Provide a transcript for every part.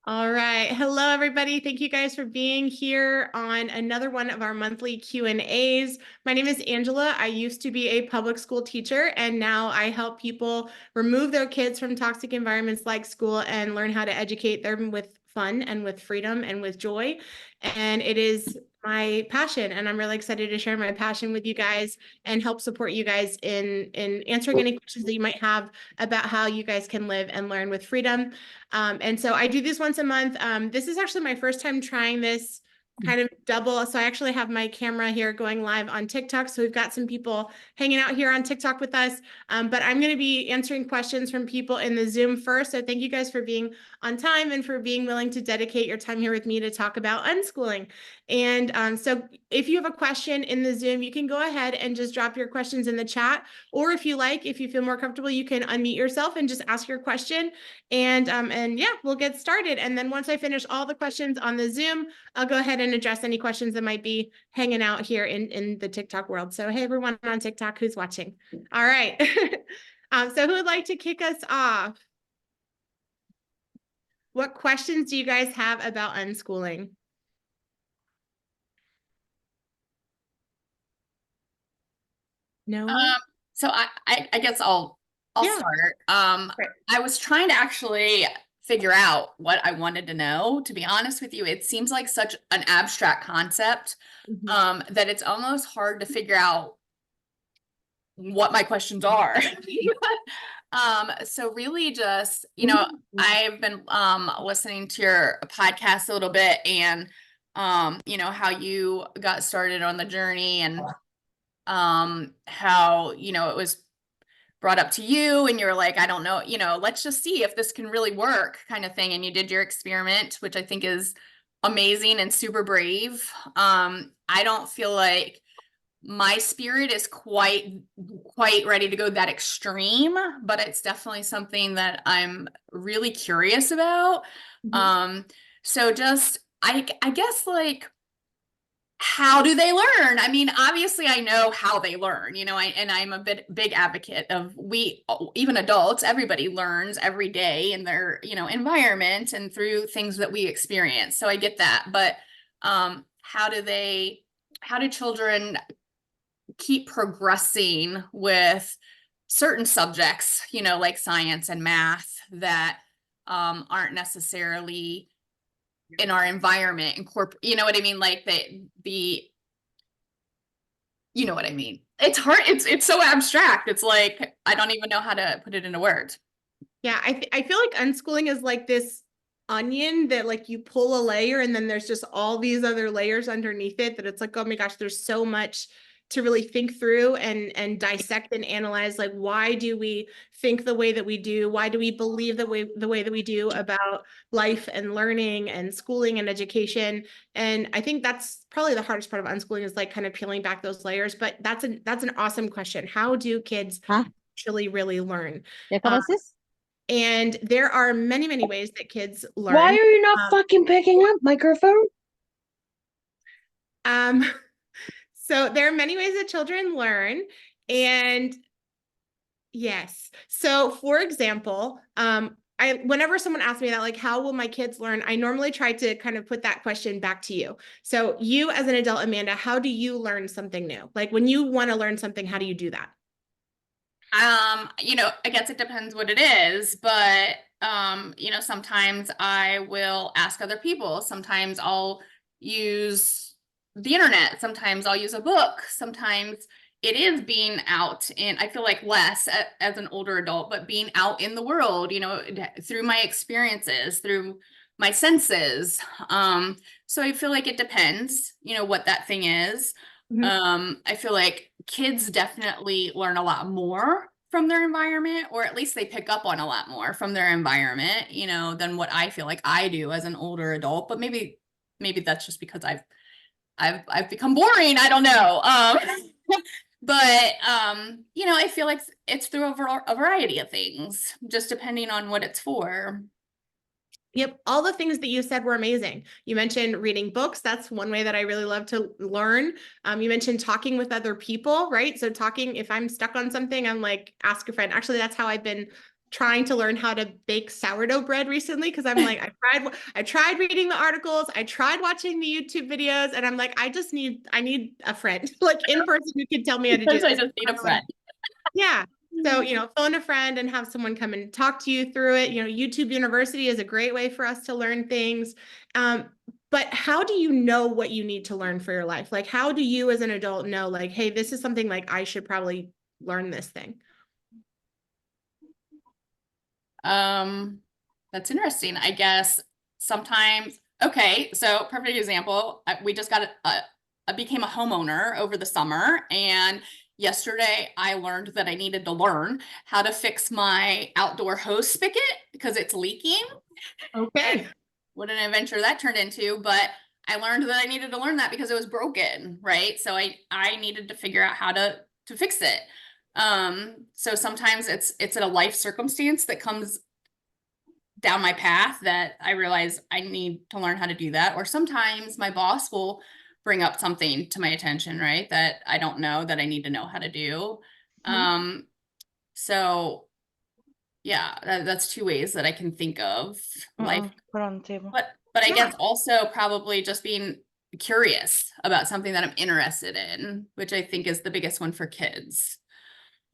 All right. Hello, everybody. Thank you guys for being here on another one of our monthly Q&As. My name is Angela. I used to be a public school teacher, and now I help people remove their kids from toxic environments like school and learn how to educate them with fun and with freedom and with joy. And it is my passion, and I'm really excited to share my passion with you guys and help support you guys in answering any questions that you might have about how you guys can live and learn with freedom. And so I do this once a month. This is actually my first time trying this kind of double. So I actually have my camera here going live on TikTok. So we've got some people hanging out here on TikTok with us. But I'm going to be answering questions from people in the Zoom first. So thank you guys for being on time and for being willing to dedicate your time here with me to talk about unschooling. And so if you have a question in the Zoom, you can go ahead and just drop your questions in the chat. Or if you like, if you feel more comfortable, you can unmute yourself and just ask your question. And yeah, we'll get started. And then once I finish all the questions on the Zoom, I'll go ahead and address any questions that might be hanging out here in the TikTok world. So, hey, everyone on TikTok who's watching. All right. So who would like to kick us off? What questions do you guys have about unschooling? No? So I guess I'll Yeah. start. Great. I was trying to actually figure out what I wanted to know. To be honest with you, it seems like such an abstract concept, Mhm. that it's almost hard to figure out what my questions are. So really just, I've been listening to your podcast a little bit and how you got started on the journey and how, it was brought up to you and you're like, I don't know, let's just see if this can really work kind of thing. And you did your experiment, which I think is amazing and super brave. I don't feel like my spirit is quite ready to go that extreme, but it's definitely something that I'm really curious about. Mhm. So just I guess like how do they learn? I mean, obviously I know how they learn, and I'm a big advocate of even adults, everybody learns every day in their, environment and through things that we experience. So I get that. But how do children keep progressing with certain subjects, like science and math that aren't necessarily in our environment you know what I mean? Like you know what I mean? It's hard. It's so abstract. It's like, I don't even know how to put it into words. Yeah, I feel like unschooling is like this onion that like you pull a layer and then there's just all these other layers underneath it that it's like, oh my gosh, there's so much to really think through and dissect and analyze. Like, why do we think the way that we do? Why do we believe the way that we do about life and learning and schooling and education? And I think that's probably the hardest part of unschooling is like kind of peeling back those layers. But that's an awesome question. How do kids ¿Ah? actually really learn? ¿Ya Um, conoces? and there are many, many ways that kids Why learn. are you not fucking picking up microphone? Um, so there are many ways that children learn. And yes. So for example, whenever someone asks me that, like, how will my kids learn? I normally try to kind of put that question back to you. So you as an adult, Amanda, how do you learn something new? Like when you want to learn something, how do you do that? I guess it depends what it is, but sometimes I will ask other people. Sometimes I'll use the internet. Sometimes I'll use a book. Sometimes it is being out and I feel like less as an older adult, but being out in the world, through my experiences, through my senses. So I feel like it depends, what that thing is. Mhm. I feel like kids definitely learn a lot more from their environment, or at least they pick up on a lot more from their environment, than what I feel like I do as an older adult. But maybe that's just because I've become boring. I don't know. But I feel like it's through a variety of things, just depending on what it's for. Yep, all the things that you said were amazing. You mentioned reading books. That's one way that I really love to learn. You mentioned talking with other people, right? So talking, if I'm stuck on something, I'm like, ask a friend. Actually, that's how I've been trying to learn how to bake sourdough bread recently because I'm like, I tried reading the articles, I tried watching the YouTube videos, and I'm like, I need a friend like in person who can tell me how to do Sometimes I this. just need a friend. Yeah. So, phone a friend and have someone come and talk to you through it. YouTube University is a great way for us to learn things. But how do you know what you need to learn for your life? Like, how do you as an adult know, like, hey, this is something like I should probably learn this thing? That's interesting. I guess sometimes, okay, so perfect example. We just I became a homeowner over the summer, and yesterday I learned that I needed to learn how to fix my outdoor hose spigot because it's leaking. Okay. What an adventure that turned into, but I learned that I needed to learn that because it was broken, right? So I needed to figure out how to fix it. So sometimes it's a life circumstance that comes down my path that I realize I need to learn how to do that. Or sometimes my boss will bring up something to my attention, right? That I don't know that I need to know how to do. So yeah, that's two ways that I can think of life. Put on the table. But I Yeah. guess also probably just being curious about something that I'm interested in, which I think is the biggest one for kids.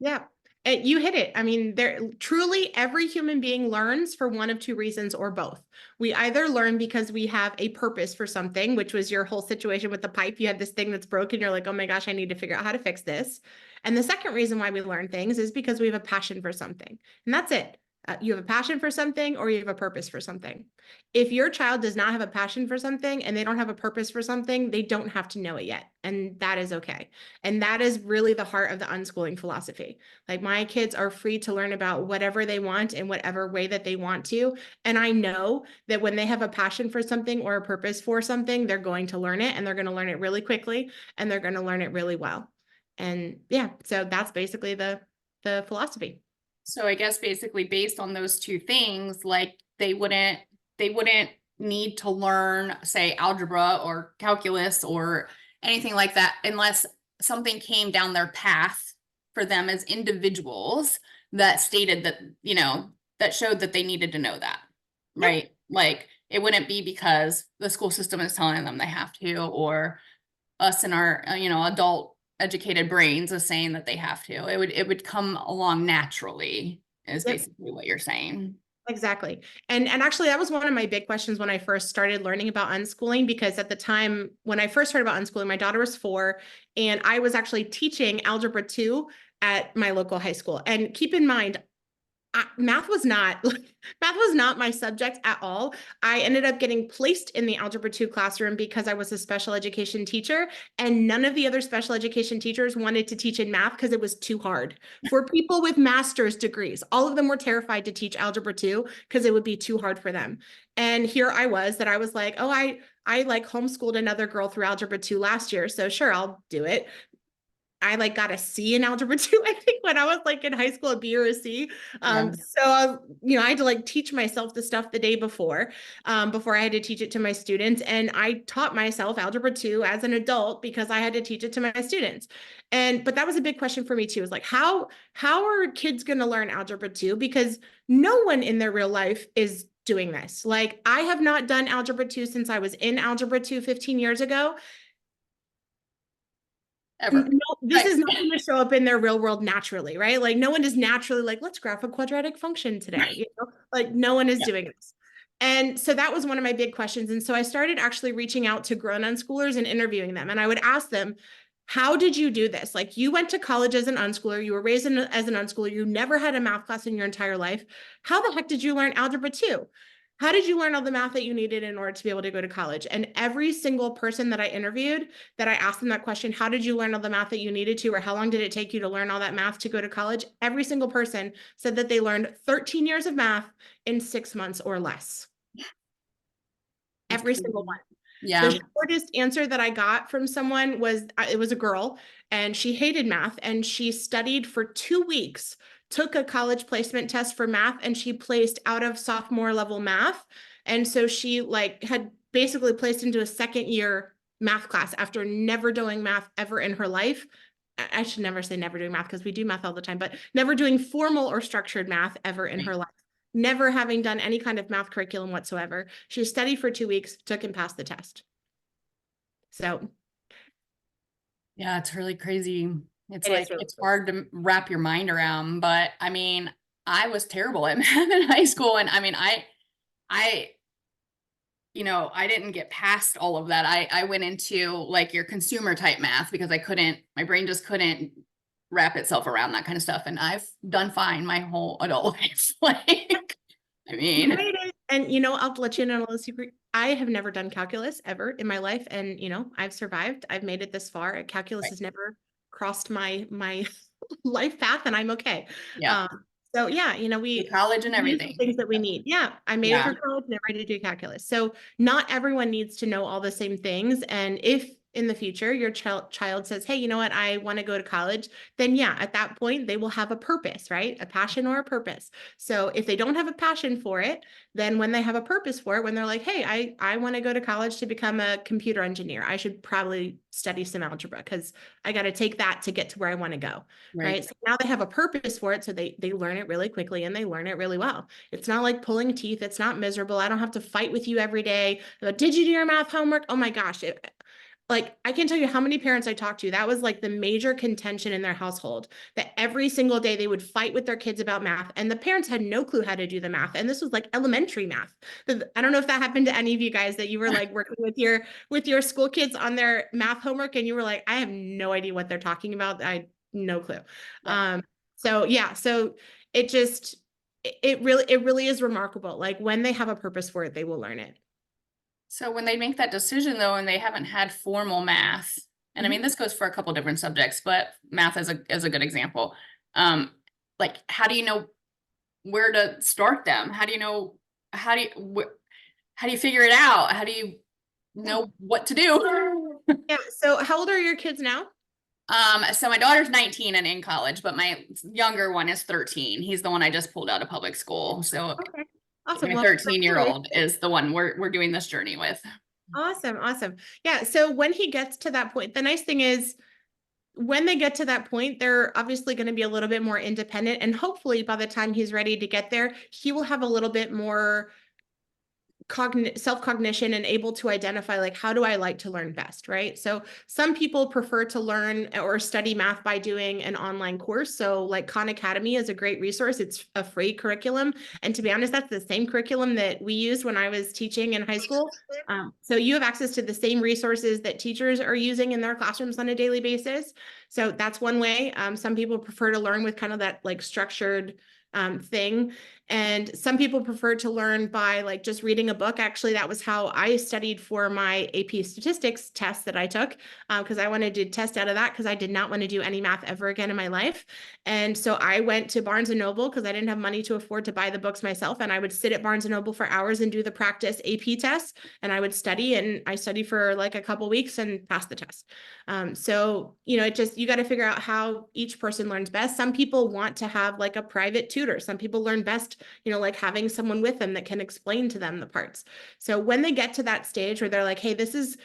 Yeah. You hit it. I mean, truly every human being learns for one of two reasons or both. We either learn because we have a purpose for something, which was your whole situation with the pipe. You had this thing that's broken. You're like, oh my gosh, I need to figure out how to fix this. And the second reason why we learn things is because we have a passion for something. And that's it. You have a passion for something or you have a purpose for something. If your child does not have a passion for something and they don't have a purpose for something, they don't have to know it yet. And that is okay. And that is really the heart of the unschooling philosophy. Like my kids are free to learn about whatever they want in whatever way that they want to. And I know that when they have a passion for something or a purpose for something, they're going to learn it and they're going to learn it really quickly and they're going to learn it really well. And yeah, so that's basically the philosophy. So I guess basically based on those two things, like they wouldn't need to learn, say, algebra or calculus or anything like that unless something came down their path for them as individuals that stated that, that showed that they needed to know that, right? Yep. Like it wouldn't be because the school system is telling them they have to, or us in our, adult educated brains is saying that they have to. It would come along naturally is Yep. basically what you're saying. Exactly. And actually that was one of my big questions when I first started learning about unschooling, because at the time when I first heard about unschooling, my daughter was 4 and I was actually teaching algebra 2 at my local high school. And keep in mind, math was not my subject at all. I ended up getting placed in the algebra 2 classroom because I was a special education teacher, and none of the other special education teachers wanted to teach in math because it was too hard for people with master's degrees. All of them were terrified to teach algebra 2 because it would be too hard for them. And here I was like, oh, I like homeschooled another girl through algebra 2 last year, so sure, I'll do it. I like got a C in algebra 2, I think, when I was like in high school, a B or a C. So I had to like teach myself the stuff the day before I had to teach it to my students. And I taught myself algebra 2 as an adult because I had to teach it to my students. But that was a big question for me too, is like, how are kids going to learn algebra 2? Because no one in their real life is doing this. Like I have not done algebra 2 since I was in algebra 2 15 years ago. Ever. No, this is not going to show up in their real world naturally, right? Like no one is naturally like, let's graph a quadratic function today. Like no one is doing this. And so that was one of my big questions. And so I started actually reaching out to grown unschoolers and interviewing them. And I would ask them, how did you do this? Like you went to college as an unschooler, you were raised as an unschooler, you never had a math class in your entire life. How the heck did you learn algebra 2? How did you learn all the math that you needed in order to be able to go to college? And every single person that I interviewed, that I asked them that question, how did you learn all the math that you needed to, or how long did it take you to learn all that math to go to college? Every single person said that they learned 13 years of math in 6 months or less. Every single one. Yeah. The shortest answer that I got from someone was, it was a girl and she hated math and she studied for 2 weeks, took a college placement test for math, and she placed out of sophomore level math. And so she like had basically placed into a second year math class after never doing math ever in her life. I should never say never doing math because we do math all the time, but never doing formal or structured math ever in her life. Never having done any kind of math curriculum whatsoever. She studied for 2 weeks, took and passed the test. So Yeah, it's really crazy. It's it like, is really it's cool. hard to wrap your mind around, but I mean, I was terrible at math in high school. And I mean, I, I didn't get past all of that. I went into like your consumer type math because my brain just couldn't wrap itself around that kind of stuff. And I've done fine my whole adult life. Like, I mean, Right. And I'll let you know a little secret. I have never done calculus ever in my life. And I've survived. I've made it this far. Calculus right. has never crossed my life path, and I'm okay. Yeah. So yeah, Through we college and use the everything. things that we need. Yeah, I made it Yeah. through college and I'm ready to do calculus. So not everyone needs to know all the same things. And if in the future your child says, hey, you know what, I want to go to college, then yeah, at that point they will have a purpose, right? A passion or a purpose. So if they don't have a passion for it, then when they have a purpose for it, when they're like, hey, I want to go to college to become a computer engineer, I should probably study some algebra because I got to take that to get to where I want to go. Right. So now they have a purpose for it. So they learn it really quickly and they learn it really well. It's not like pulling teeth. It's not miserable. I don't have to fight with you every day. Did you do your math homework? Oh my gosh. Like I can't tell you how many parents I talked to. That was like the major contention in their household, that every single day they would fight with their kids about math, and the parents had no clue how to do the math. And this was like elementary math. I don't know if that happened to any of you guys, that you were like working with your school kids on their math homework and you were like, I have no idea what they're talking about. I no clue. Yeah. So yeah, so it really is remarkable. Like when they have a purpose for it, they will learn it. So when they make that decision though, and they haven't had formal math, and I mean, this goes for a couple different subjects, but math is a good example. Like, how do you know where to start them? How do you know, how do you figure it out? How do you know what to do? Yeah. So how old are your kids now? So my daughter's 19 and in college, but my younger one is 13. He's the one I just pulled out of public school. So Okay. Awesome. my Well, 13-year-old is the one we're doing this journey with. awesome. Yeah. So when he gets to that point, the nice thing is when they get to that point, they're obviously going to be a little bit more independent. And hopefully by the time he's ready to get there, he will have a little bit more self-cognition and able to identify, like, how do I like to learn best, right? So some people prefer to learn or study math by doing an online course. So like Khan Academy is a great resource. It's a free curriculum. And to be honest, that's the same curriculum that we used when I was teaching in high school. So you have access to the same resources that teachers are using in their classrooms on a daily basis. So that's one way. Some people prefer to learn with kind of that like structured thing. And some people prefer to learn by like just reading a book. Actually, that was how I studied for my AP statistics test that I took, because I wanted to test out of that because I did not want to do any math ever again in my life. And so I went to Barnes and Noble because I didn't have money to afford to buy the books myself. And I would sit at Barnes and Noble for hours and do the practice AP tests. And I would study, and I studied for like a couple weeks and passed the test. So, you got to figure out how each person learns best. Some people want to have like a private tutor. Some people learn best, like having someone with them that can explain to them the parts. So when they get to that stage where they're like, hey, this is,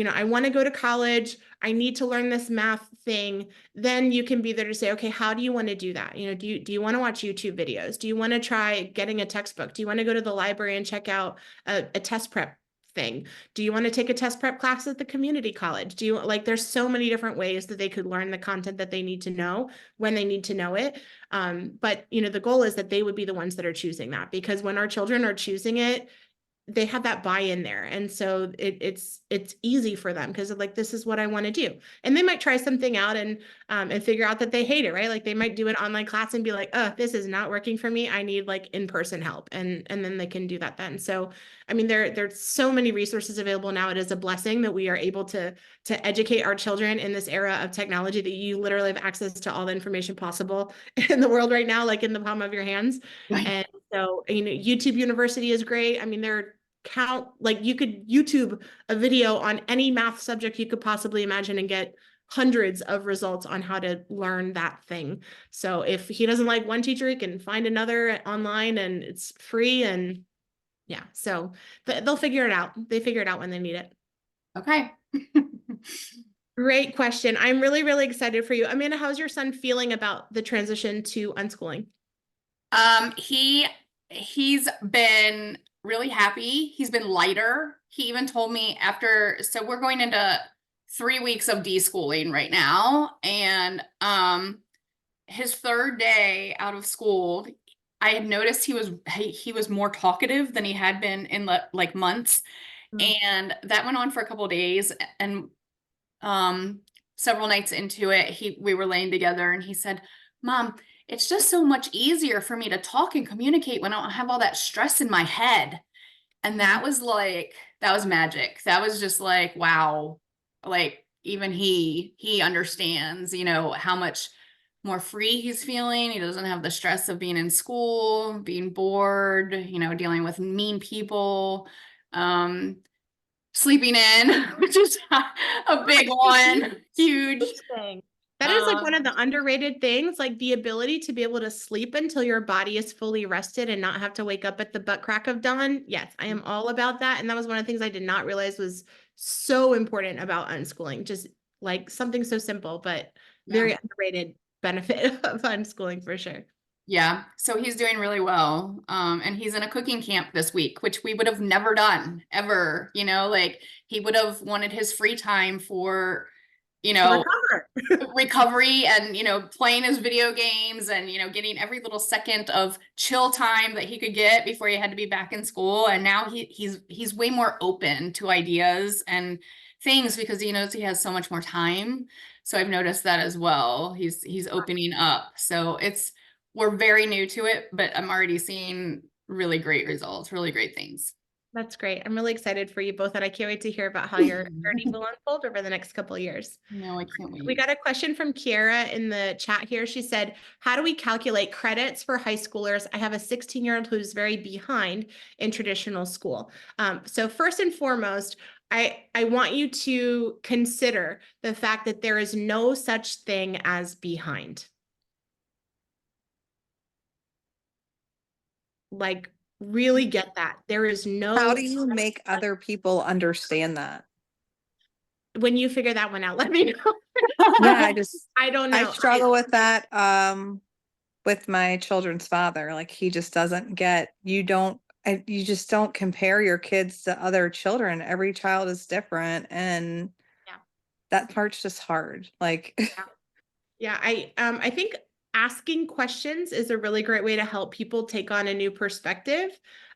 I want to go to college, I need to learn this math thing, then you can be there to say, okay, how do you want to do that? Do you want to watch YouTube videos? Do you want to try getting a textbook? Do you want to go to the library and check out a test prep thing? Do you want to take a test prep class at the community college? Do you there's so many different ways that they could learn the content that they need to know when they need to know it. But the goal is that they would be the ones that are choosing that, because when our children are choosing it, they have that buy-in there. And so it's easy for them because like, this is what I want to do. And they might try something out and figure out that they hate it, right? Like they might do an online class and be like, oh, this is not working for me. I need like in-person help. And then they can do that then. So, I mean, there's so many resources available now. It is a blessing that we are able to educate our children in this era of technology, that you literally have access to all the information possible in the world right now, like in the palm of your hands. Right. And so, YouTube University is great. I mean, you could YouTube a video on any math subject you could possibly imagine and get hundreds of results on how to learn that thing. So if he doesn't like one teacher, he can find another online, and it's free. And yeah, so they'll figure it out. They figure it out when they need it. Okay. Great question. I'm really, really excited for you. Amanda, how's your son feeling about the transition to unschooling? He's been really happy. He's been lighter. He even told me after, so we're going into 3 weeks of deschooling right now. And his third day out of school, I had noticed he was more talkative than he had been in like months. Mm. And that went on for a couple of days. And um several nights into it, we were laying together and he said, Mom, it's just so much easier for me to talk and communicate when I don't have all that stress in my head. And that was like, that was magic. That was just like, wow. Like even he understands, how much more free he's feeling. He doesn't have the stress of being in school, being bored, dealing with mean people. Sleeping in, which is a big one, huge. Interesting. That is like one of the underrated things, like the ability to be able to sleep until your body is fully rested and not have to wake up at the butt crack of dawn. Yes, I am all about that. And that was one of the things I did not realize was so important about unschooling. Just like something so simple, but very Yeah. underrated benefit of unschooling for sure. Yeah, so he's doing really well. And he's in a cooking camp this week, which we would have never done ever, like he would have wanted his free time for, Recover. recovery and, playing his video games and, getting every little second of chill time that he could get before he had to be back in school. And now he's way more open to ideas and things because he knows he has so much more time. So I've noticed that as well. He's opening up. So we're very new to it, but I'm already seeing really great results, really great things. That's great. I'm really excited for you both, and I can't wait to hear about how your journey will unfold over the next couple of years. No, I can't wait. We got a question from Kiara in the chat here. She said, how do we calculate credits for high schoolers? I have a 16-year-old who's very behind in traditional school. So first and foremost, I want you to consider the fact that there is no such thing as behind. Like, really get that. There is no. How do you make other people understand that? When you figure that one out, let me know. Yeah, I don't know. I struggle with that with my children's father. Like he just doesn't get, you just don't compare your kids to other children. Every child is different and Yeah. that part's just hard. Like Yeah, I think asking questions is a really great way to help people take on a new perspective.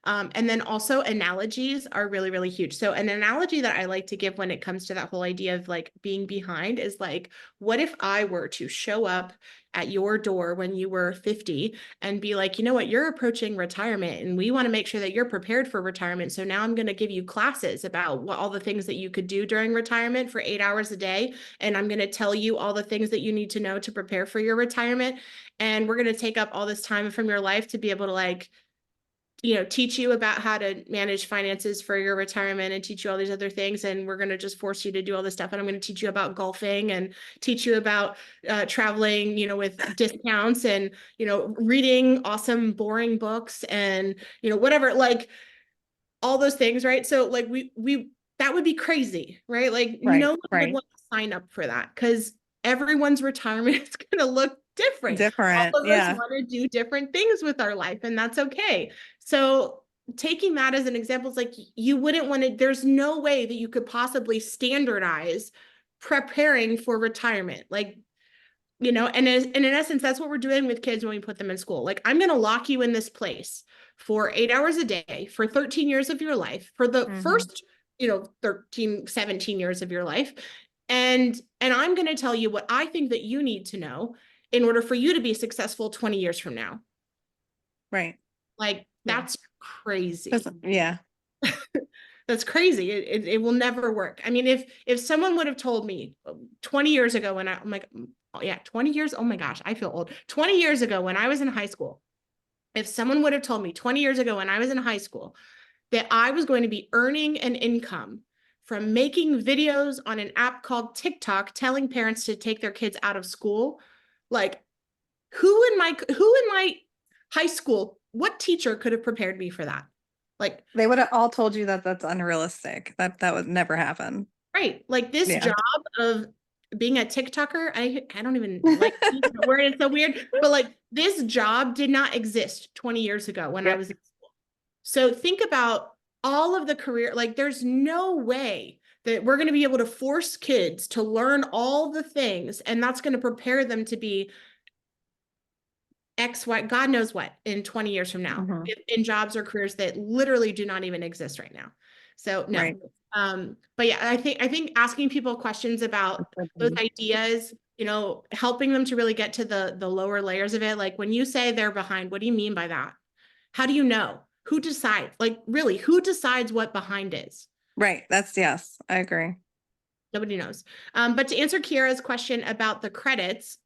And then also analogies are really, really huge. So an analogy that I like to give when it comes to that whole idea of like being behind is like, what if I were to show up at your door when you were 50 and be like, you know what, you're approaching retirement and we want to make sure that you're prepared for retirement. So now I'm going to give you classes about all the things that you could do during retirement for 8 hours a day. And I'm going to tell you all the things that you need to know to prepare for your retirement. And we're going to take up all this time from your life to be able to like, teach you about how to manage finances for your retirement and teach you all these other things. And we're going to just force you to do all this stuff. And I'm going to teach you about golfing and teach you about traveling, with discounts and, reading awesome, boring books and, whatever, like all those things. Right. So like that would be crazy, right? Like no one would want to sign up for that because everyone's retirement is going to look different. different. All of us Yeah. want to do different things with our life, and that's okay. So taking that as an example is like you wouldn't want to, there's no way that you could possibly standardize preparing for retirement. Like, and in essence, that's what we're doing with kids when we put them in school. Like, I'm going to lock you in this place for 8 hours a day for 13 years of your life, for the first, 13, 17 years of your life. And I'm going to tell you what I think that you need to know in order for you to be successful 20 years from now. Right. Like, that's crazy. Yeah. That's crazy. It will never work. I mean, if someone would have told me 20 years ago when I'm like, oh, yeah, 20 years. Oh my gosh, I feel old. 20 years ago when I was in high school, if someone would have told me 20 years ago when I was in high school that I was going to be earning an income from making videos on an app called TikTok, telling parents to take their kids out of school, like who in my high school, what teacher could have prepared me for that? Like they would have all told you that that's unrealistic. That would never happen. Right. Like this job of being a TikToker, I don't even like using the word, it's so weird, but like this job did not exist 20 years ago when I Yep. was in school. So think about all of the career, like there's no way that we're going to be able to force kids to learn all the things, and that's going to prepare them to be X, Y, God knows what in 20 years from now, Mhm. in jobs or careers that literally do not even exist right now. So no. Right. But yeah, I think asking people questions about those ideas, you know, helping them to really get to the lower layers of it. Like when you say they're behind, what do you mean by that? How do you know? Who decides? Like really, who decides what behind is? Right. Yes, I agree. Nobody knows. But to answer Kiara's question about the credits,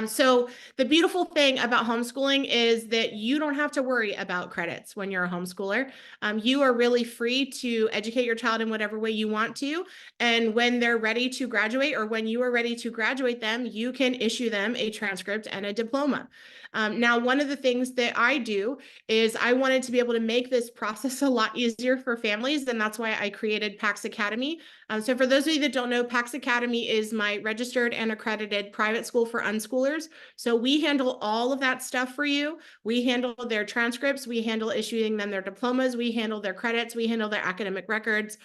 so the beautiful thing about homeschooling is that you don't have to worry about credits when you're a homeschooler. You are really free to educate your child in whatever way you want to. And when they're ready to graduate, or when you are ready to graduate them, you can issue them a transcript and a diploma. Now, one of the things that I do is I wanted to be able to make this process a lot easier for families. And that's why I created PAX Academy. So for those of you that don't know, PAX Academy is my registered and accredited private school for unschoolers. So we handle all of that stuff for you. We handle their transcripts. We handle issuing them their diplomas. We handle their credits. We handle their academic records,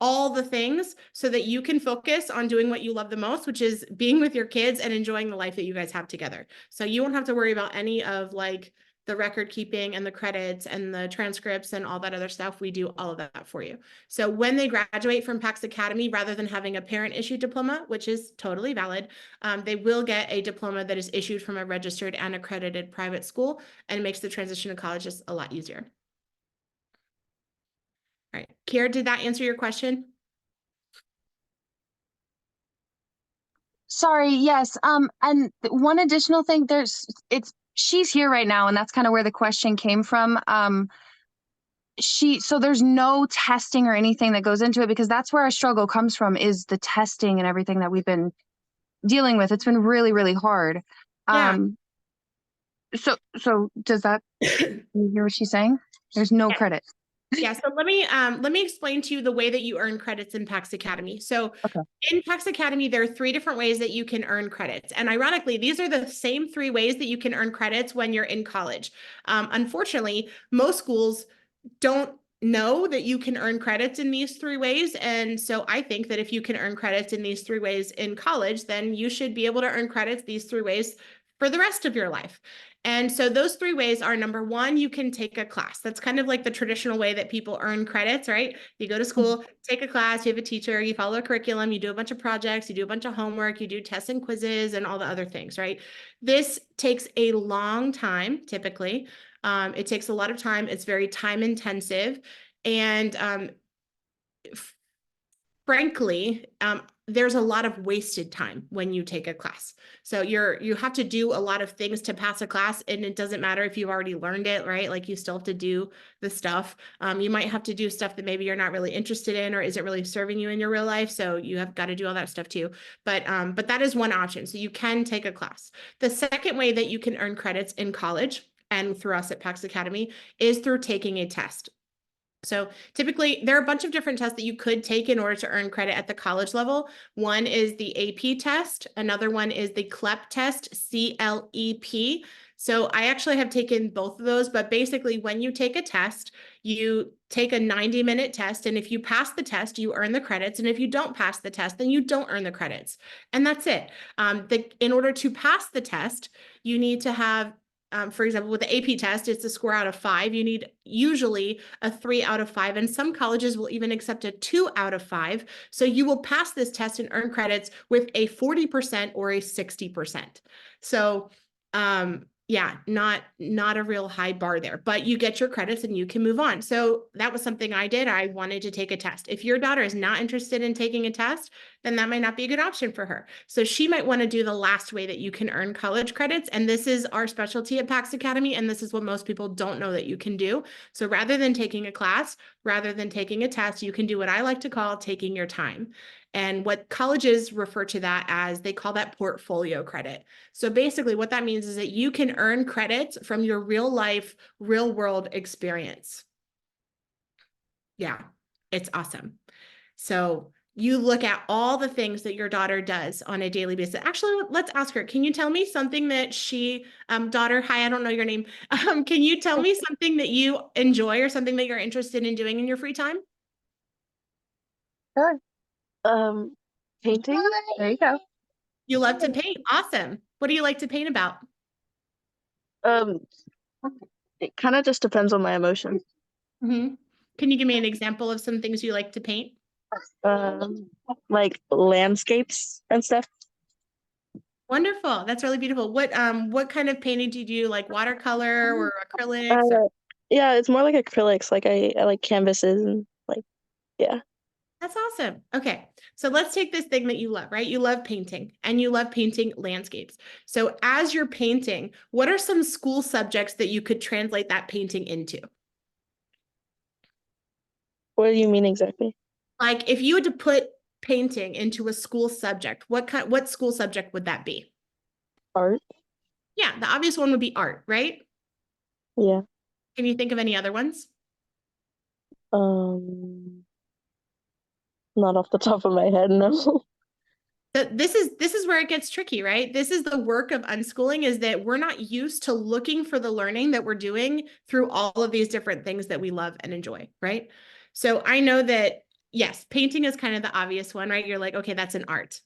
all the things so that you can focus on doing what you love the most, which is being with your kids and enjoying the life that you guys have together. So you won't have to worry about any of like the record keeping and the credits and the transcripts and all that other stuff. We do all of that for you. So when they graduate from PAX Academy, rather than having a parent issued diploma, which is totally valid, they will get a diploma that is issued from a registered and accredited private school, and it makes the transition to college just a lot easier. All right, Kiera, did that answer your question? Sorry, yes. And one additional thing, she's here right now, and that's kind of where the question came from. So there's no testing or anything that goes into it, because that's where our struggle comes from, is the testing and everything that we've been dealing with. It's been really, really hard. Yeah. So does that, you hear what she's saying? There's no credit. Yeah, so let me explain to you the way that you earn credits in PAX Academy. So Okay. in PAX Academy, there are 3 different ways that you can earn credits. And ironically, these are the same 3 ways that you can earn credits when you're in college. Unfortunately, most schools don't know that you can earn credits in these 3 ways. And so I think that if you can earn credits in these 3 ways in college, then you should be able to earn credits these 3 ways for the rest of your life. And so those 3 ways are: number 1, you can take a class. That's kind of like the traditional way that people earn credits, right? You go to school, take a class, you have a teacher, you follow a curriculum, you do a bunch of projects, you do a bunch of homework, you do tests and quizzes and all the other things, right? This takes a long time, typically. It takes a lot of time. It's very time intensive. And frankly, there's a lot of wasted time when you take a class. So you have to do a lot of things to pass a class, and it doesn't matter if you've already learned it, right? Like you still have to do the stuff. You might have to do stuff that maybe you're not really interested in or isn't really serving you in your real life. So you have got to do all that stuff too. But that is one option. So you can take a class. The second way that you can earn credits in college and through us at PAX Academy is through taking a test. So typically there are a bunch of different tests that you could take in order to earn credit at the college level. One is the AP test. Another one is the CLEP test, CLEP. So I actually have taken both of those, but basically when you take a test, you take a 90-minute test. And if you pass the test, you earn the credits. And if you don't pass the test, then you don't earn the credits. And that's it. In order to pass the test, you need to have for example, with the AP test, it's a score out of 5. You need usually a 3 out of 5, and some colleges will even accept a 2 out of 5. So you will pass this test and earn credits with a 40% or a 60%. So yeah, not a real high bar there, but you get your credits and you can move on. So that was something I did. I wanted to take a test. If your daughter is not interested in taking a test, then that might not be a good option for her. So she might want to do the last way that you can earn college credits. And this is our specialty at PAX Academy. And this is what most people don't know that you can do. So rather than taking a class, rather than taking a test, you can do what I like to call taking your time. And what colleges refer to that as, they call that portfolio credit. So basically what that means is that you can earn credits from your real life, real world experience. Yeah, it's awesome. So you look at all the things that your daughter does on a daily basis. Actually, let's ask her, can you tell me something that daughter, hi, I don't know your name. Can you tell me something that you enjoy or something that you're interested in doing in your free time? Sure. Painting. There you go. You love to paint. Awesome. What do you like to paint about? Um, it kind of just depends on my emotions. Mm-hmm. Can you give me an example of some things you like to paint? Um, like landscapes and stuff. Wonderful. That's really beautiful. What kind of painting do you do? Like watercolor or acrylics? Yeah, it's more like acrylics. Like I like canvases and like, yeah. That's awesome. Okay. So let's take this thing that you love, right? You love painting and you love painting landscapes. So as you're painting, what are some school subjects that you could translate that painting into? What do you mean exactly? Like if you had to put painting into a school subject, what school subject would that be? Art. Yeah, the obvious one would be art, right? Yeah. Can you think of any other ones? Not off the top of my head, no. This is where it gets tricky, right? This is the work of unschooling, is that we're not used to looking for the learning that we're doing through all of these different things that we love and enjoy, right? So I know that, yes, painting is kind of the obvious one, right? You're like, okay, that's an art.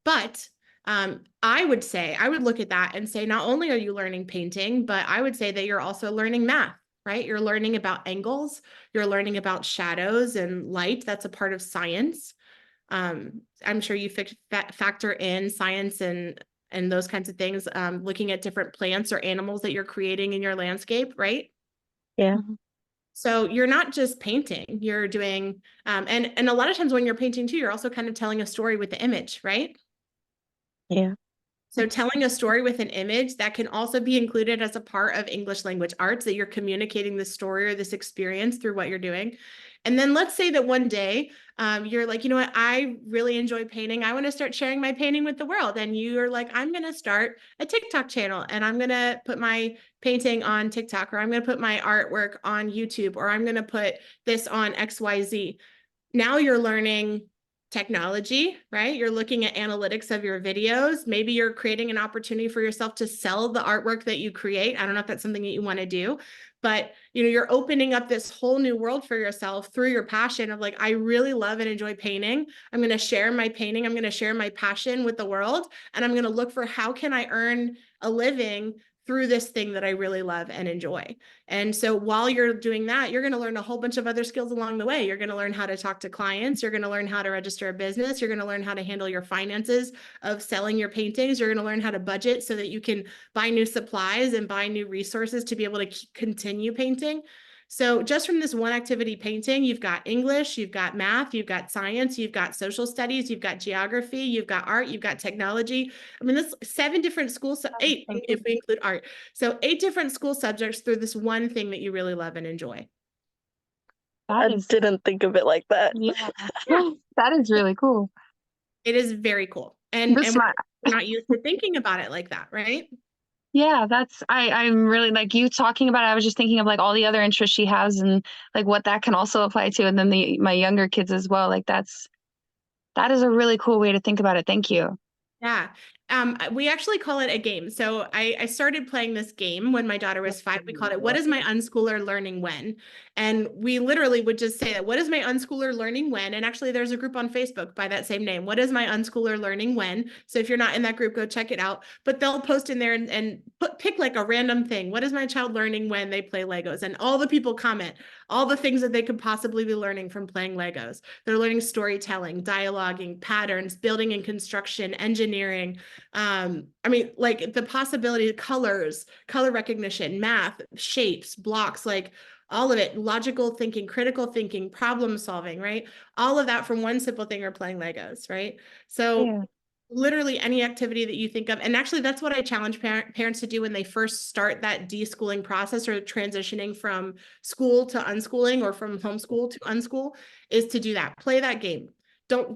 But I would look at that and say, not only are you learning painting, but I would say that you're also learning math, right? You're learning about angles, you're learning about shadows and light. That's a part of science. I'm sure you factor in science and those kinds of things, looking at different plants or animals that you're creating in your landscape, right? Yeah. So you're not just painting, you're doing, and a lot of times when you're painting too, you're also kind of telling a story with the image, right? Yeah. So telling a story with an image, that can also be included as a part of English language arts, that you're communicating this story or this experience through what you're doing. And then let's say that one day you're like, you know what, I really enjoy painting. I want to start sharing my painting with the world. And you're like, I'm going to start a TikTok channel and I'm going to put my painting on TikTok, or I'm going to put my artwork on YouTube, or I'm going to put this on XYZ. Now you're learning technology, right? You're looking at analytics of your videos. Maybe you're creating an opportunity for yourself to sell the artwork that you create. I don't know if that's something that you want to do, but you're opening up this whole new world for yourself through your passion of like, I really love and enjoy painting. I'm going to share my painting. I'm going to share my passion with the world. And I'm going to look for how can I earn a living through this thing that I really love and enjoy. And so while you're doing that, you're going to learn a whole bunch of other skills along the way. You're going to learn how to talk to clients. You're going to learn how to register a business. You're going to learn how to handle your finances of selling your paintings. You're going to learn how to budget so that you can buy new supplies and buy new resources to be able to continue painting. So just from this one activity painting, you've got English, you've got math, you've got science, you've got social studies, you've got geography, you've got art, you've got technology. I mean, that's 7 different schools, 8 if we include art. So 8 different school subjects through this one thing that you really love and enjoy. I didn't think of it like that. Yeah. That is really cool. It is very cool. And This we're not used to thinking about it like that, right? Yeah, I'm really like you talking about it. I was just thinking of like all the other interests she has and like what that can also apply to. And then my younger kids as well. Like that is a really cool way to think about it. Thank you. Yeah. We actually call it a game. So I started playing this game when my daughter was 5. We called it, What is my unschooler learning when? And we literally would just say that, what is my unschooler learning when? And actually there's a group on Facebook by that same name. What is my unschooler learning when? So if you're not in that group, go check it out. But they'll post in there and pick like a random thing. What is my child learning when they play Legos? And all the people comment all the things that they could possibly be learning from playing Legos. They're learning storytelling, dialoguing, patterns, building and construction, engineering. I mean, like the possibility of colors, color recognition, math, shapes, blocks, like all of it, logical thinking, critical thinking, problem solving, right? All of that from one simple thing, or playing Legos, right? So Yeah. literally any activity that you think of. And actually that's what I challenge parents to do when they first start that deschooling process or transitioning from school to unschooling or from homeschool to unschool, is to do that. Play that game. Don't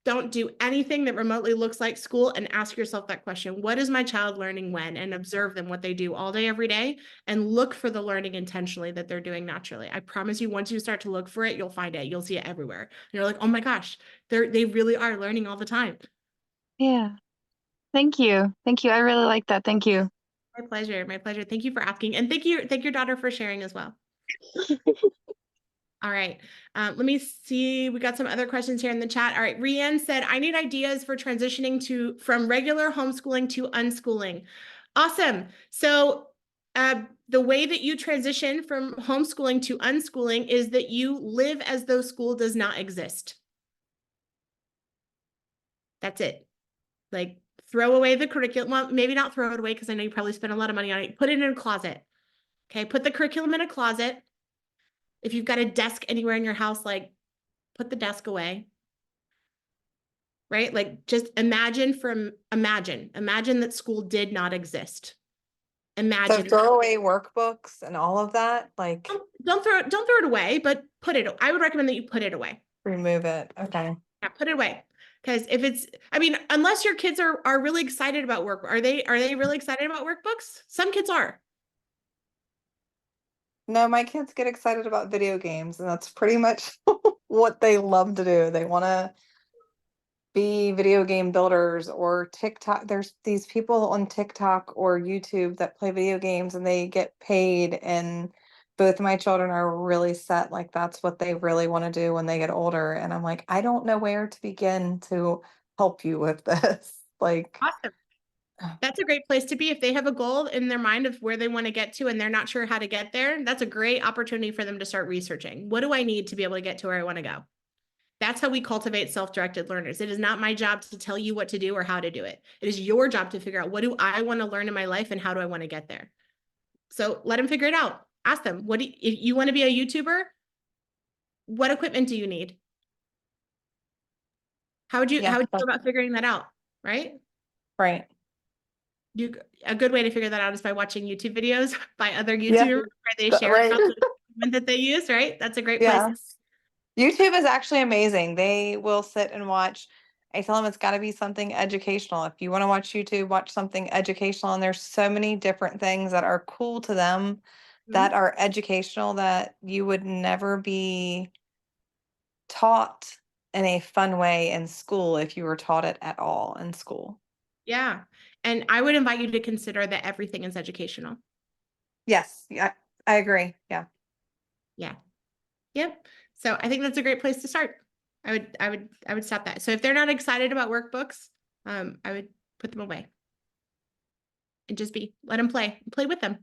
don't do anything that remotely looks like school, and ask yourself that question. What is my child learning when? And observe them, what they do all day, every day, and look for the learning intentionally that they're doing naturally. I promise you, once you start to look for it, you'll find it. You'll see it everywhere. And you're like, oh my gosh, they really are learning all the time. Yeah. Thank you. Thank you. I really like that. Thank you. My pleasure. My pleasure. Thank you for asking. And thank your daughter for sharing as well. All right. Let me see. We got some other questions here in the chat. All right. Rianne said, I need ideas for transitioning from regular homeschooling to unschooling. Awesome. So the way that you transition from homeschooling to unschooling is that you live as though school does not exist. That's it. Like, throw away the curriculum. Well, maybe not throw it away, because I know you probably spent a lot of money on it. Put it in a closet. Okay. Put the curriculum in a closet. If you've got a desk anywhere in your house, like, put the desk away. Right? Like, just imagine that school did not exist. So Imagine. throw away workbooks and all of that, like Don't throw it away, but I would recommend that you put it away. remove it. Okay. Yeah, put it away. Because if it's, I mean, unless your kids are really excited about work, are they really excited about workbooks? Some kids are. No, my kids get excited about video games, and that's pretty much what they love to do. They want to be video game builders or TikTok. There's these people on TikTok or YouTube that play video games and they get paid. And both my children are really set, like that's what they really want to do when they get older. And I'm like, I don't know where to begin to help you with this. Like, Awesome. That's a great place to be. If they have a goal in their mind of where they want to get to and they're not sure how to get there, that's a great opportunity for them to start researching. What do I need to be able to get to where I want to go? That's how we cultivate self-directed learners. It is not my job to tell you what to do or how to do it. It is your job to figure out, what do I want to learn in my life and how do I want to get there? So let them figure it out. Ask them, if you want to be a YouTuber, what equipment do you need? How would you go about figuring that out? Right? right. A good way to figure that out is by watching YouTube videos by other YouTubers where they share Right. about the equipment that they use, right? That's a great place. Yes. YouTube is actually amazing. They will sit and watch. I tell them it's got to be something educational. If you want to watch YouTube, watch something educational. And there's so many different things that are cool to them that are educational that you would never be taught in a fun way in school if you were taught it at all in school. Yeah. And I would invite you to consider that everything is educational. Yes, yeah, I agree. Yeah. Yeah. Yep. So I think that's a great place to start. I would stop that. So if they're not excited about workbooks, I would put them away. And just let them play with them.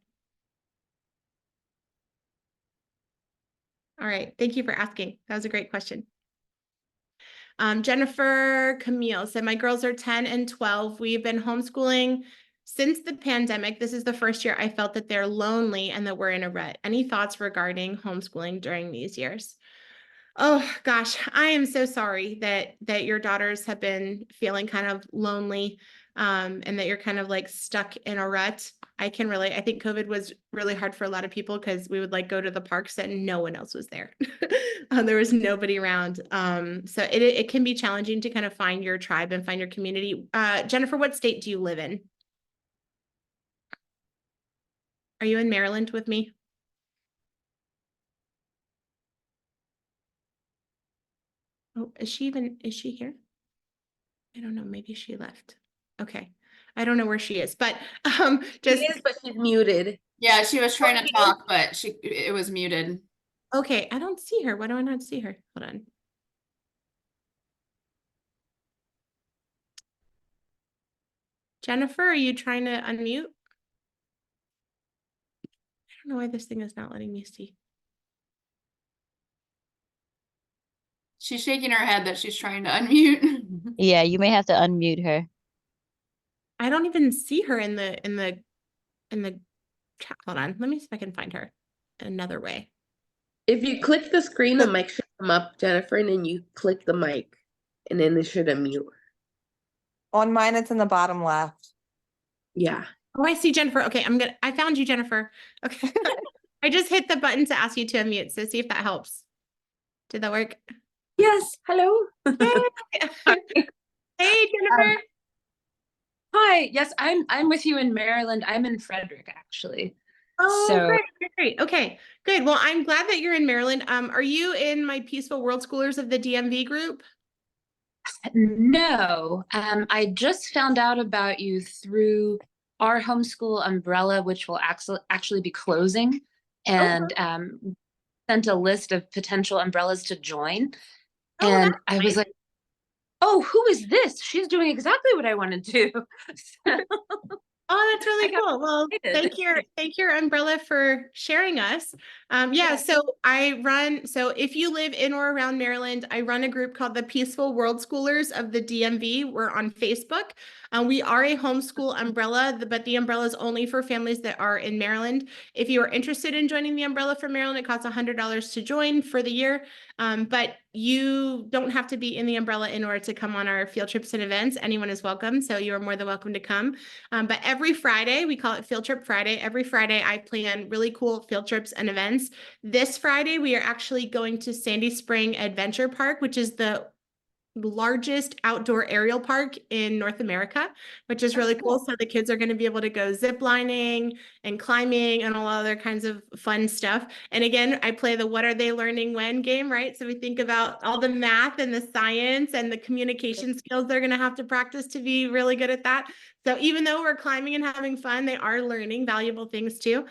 All right. Thank you for asking. That was a great question. Jennifer Camille said, my girls are 10 and 12. We've been homeschooling since the pandemic. This is the first year I felt that they're lonely and that we're in a rut. Any thoughts regarding homeschooling during these years? Oh gosh, I am so sorry that your daughters have been feeling kind of lonely, and that you're kind of like stuck in a rut. I can relate. I think COVID was really hard for a lot of people because we would like go to the parks and no one else was there. There was nobody around. So it can be challenging to kind of find your tribe and find your community. Jennifer, what state do you live in? Are you in Maryland with me? Oh, is she here? I don't know. Maybe she left. Okay. I don't know where she is, but just She is, but she's muted. Yeah, she was trying to talk, but it was muted. okay. I don't see her. Why do I not see her? Hold on. Jennifer, are you trying to unmute? I don't know why this thing is not letting me see. She's shaking her head that she's trying to unmute. Yeah, you may have to unmute her. I don't even see her in the chat. Hold on. Let me see if I can find her another way. If you click the screen, the mic should come up, Jennifer, and then you click the mic, and then it should unmute. On mine, it's in the bottom left. Yeah. Oh, I see Jennifer. Okay, I found you, Jennifer. Okay. I just hit the button to ask you to unmute. So see if that helps. Did that work? Yes, hello. Hey, Jennifer. Hi. Yes, I'm with you in Maryland. I'm in Frederick, actually. Oh, So great, great, great. Okay, good. Well, I'm glad that you're in Maryland. Are you in my Peaceful World Schoolers of the DMV group? no, I just found out about you through our homeschool umbrella, which will actually be closing, Oh, and sent a list of potential umbrellas to join. oh, And that's I was nice. like, oh, who is this? She's doing exactly what I want to do. So Oh, that's I really got cool. Well, excited. thank your umbrella for sharing us. Yeah, so so if you live in or around Maryland, I run a group called the Peaceful World Schoolers of the DMV. We're on Facebook. We are a homeschool umbrella, but the umbrella is only for families that are in Maryland. If you are interested in joining the umbrella for Maryland, it costs $100 to join for the year. But you don't have to be in the umbrella in order to come on our field trips and events. Anyone is welcome, so you are more than welcome to come. But every Friday, we call it Field Trip Friday. Every Friday, I plan really cool field trips and events. This Friday, we are actually going to Sandy Spring Adventure Park, which is the largest outdoor aerial park in North America, which is really cool. So the kids are going to be able to go zip lining and climbing and all other kinds of fun stuff. And again, I play the what are they learning when game, right? So we think about all the math and the science and the communication skills they're going to have to practice to be really good at that. So even though we're climbing and having fun, they are learning valuable things too.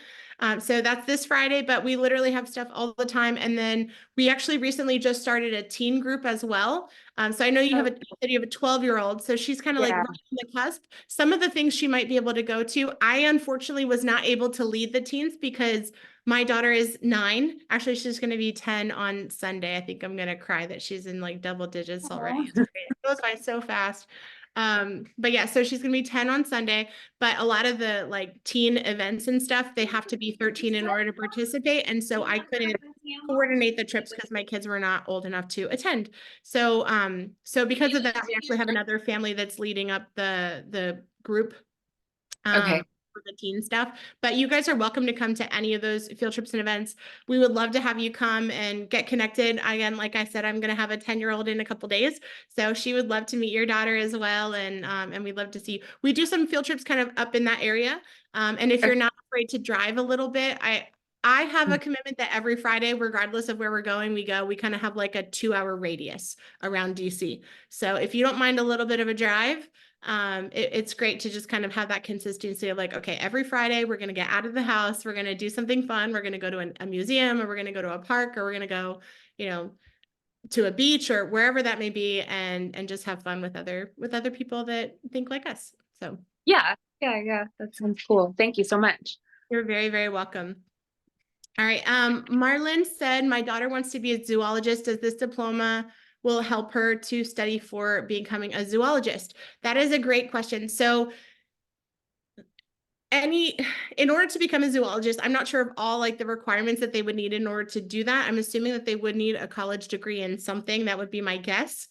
So that's this Friday, but we literally have stuff all the time. And then we actually recently just started a teen group as well. So I know you have a 12-year-old, so she's kind of like Yeah. right on the cusp. Some of the things she might be able to go to. I unfortunately was not able to lead the teens because my daughter is 9. Actually, she's going to be 10 on Sunday. I think I'm going to cry that she's in like double digits already. It's great. It goes by so fast. But yeah, so she's gonna be 10 on Sunday, but a lot of the like teen events and stuff, they have to be 13 in order to participate. And so I couldn't coordinate the trips because my kids were not old enough to attend. So so because of that, we actually have another family that's leading up the group Okay. for the teen stuff. But you guys are welcome to come to any of those field trips and events. We would love to have you come and get connected. Again, like I said, I'm going to have a 10-year-old in a couple days, so she would love to meet your daughter as well. And we'd love to see. We do some field trips kind of up in that area. And if you're not afraid to drive a little bit, I have a commitment that every Friday, regardless of where we're going, we go. We kind of have like a 2-hour radius around DC. So if you don't mind a little bit of a drive, it's great to just kind of have that consistency of like, okay, every Friday we're going to get out of the house, we're going to do something fun, we're going to go to a museum, or we're going to go to a park, or we're going to go, you know, to a beach or wherever that may be, and just have fun with other people that think like us. So Yeah. That sounds cool. Thank you so much. you're very, very welcome. All right. Marlon said, my daughter wants to be a zoologist. Does this diploma will help her to study for becoming a zoologist? That is a great question. So in order to become a zoologist, I'm not sure of all like the requirements that they would need in order to do that. I'm assuming that they would need a college degree in something. That would be my guess.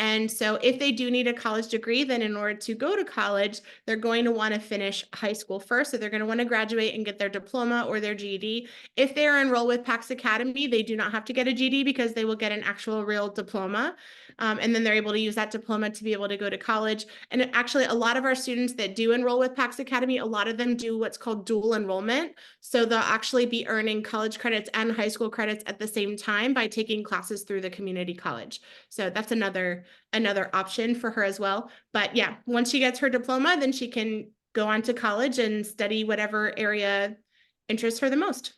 And so if they do need a college degree, then in order to go to college, they're going to want to finish high school first. So they're going to want to graduate and get their diploma or their GED. If they are enrolled with PAX Academy, they do not have to get a GED because they will get an actual real diploma. And then they're able to use that diploma to be able to go to college. And actually, a lot of our students that do enroll with PAX Academy, a lot of them do what's called dual enrollment. So they'll actually be earning college credits and high school credits at the same time by taking classes through the community college. So that's another option for her as well. But yeah, once she gets her diploma, then she can go on to college and study whatever area interests her the most.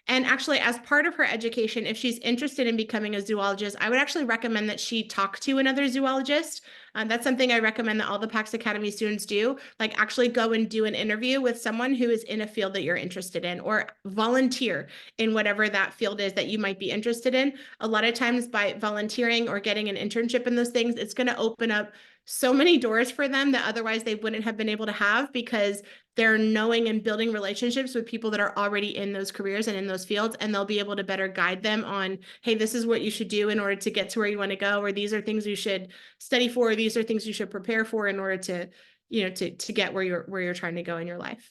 And actually, as part of her education, if she's interested in becoming a zoologist, I would actually recommend that she talk to another zoologist. That's something I recommend that all the PAX Academy students do. Like actually go and do an interview with someone who is in a field that you're interested in, or volunteer in whatever that field is that you might be interested in. A lot of times by volunteering or getting an internship in those things, it's going to open up so many doors for them that otherwise they wouldn't have been able to have, because they're knowing and building relationships with people that are already in those careers and in those fields, and they'll be able to better guide them on, hey, this is what you should do in order to get to where you want to go, or these are things you should study for, or these are things you should prepare for in order to, you know, to get where you're trying to go in your life.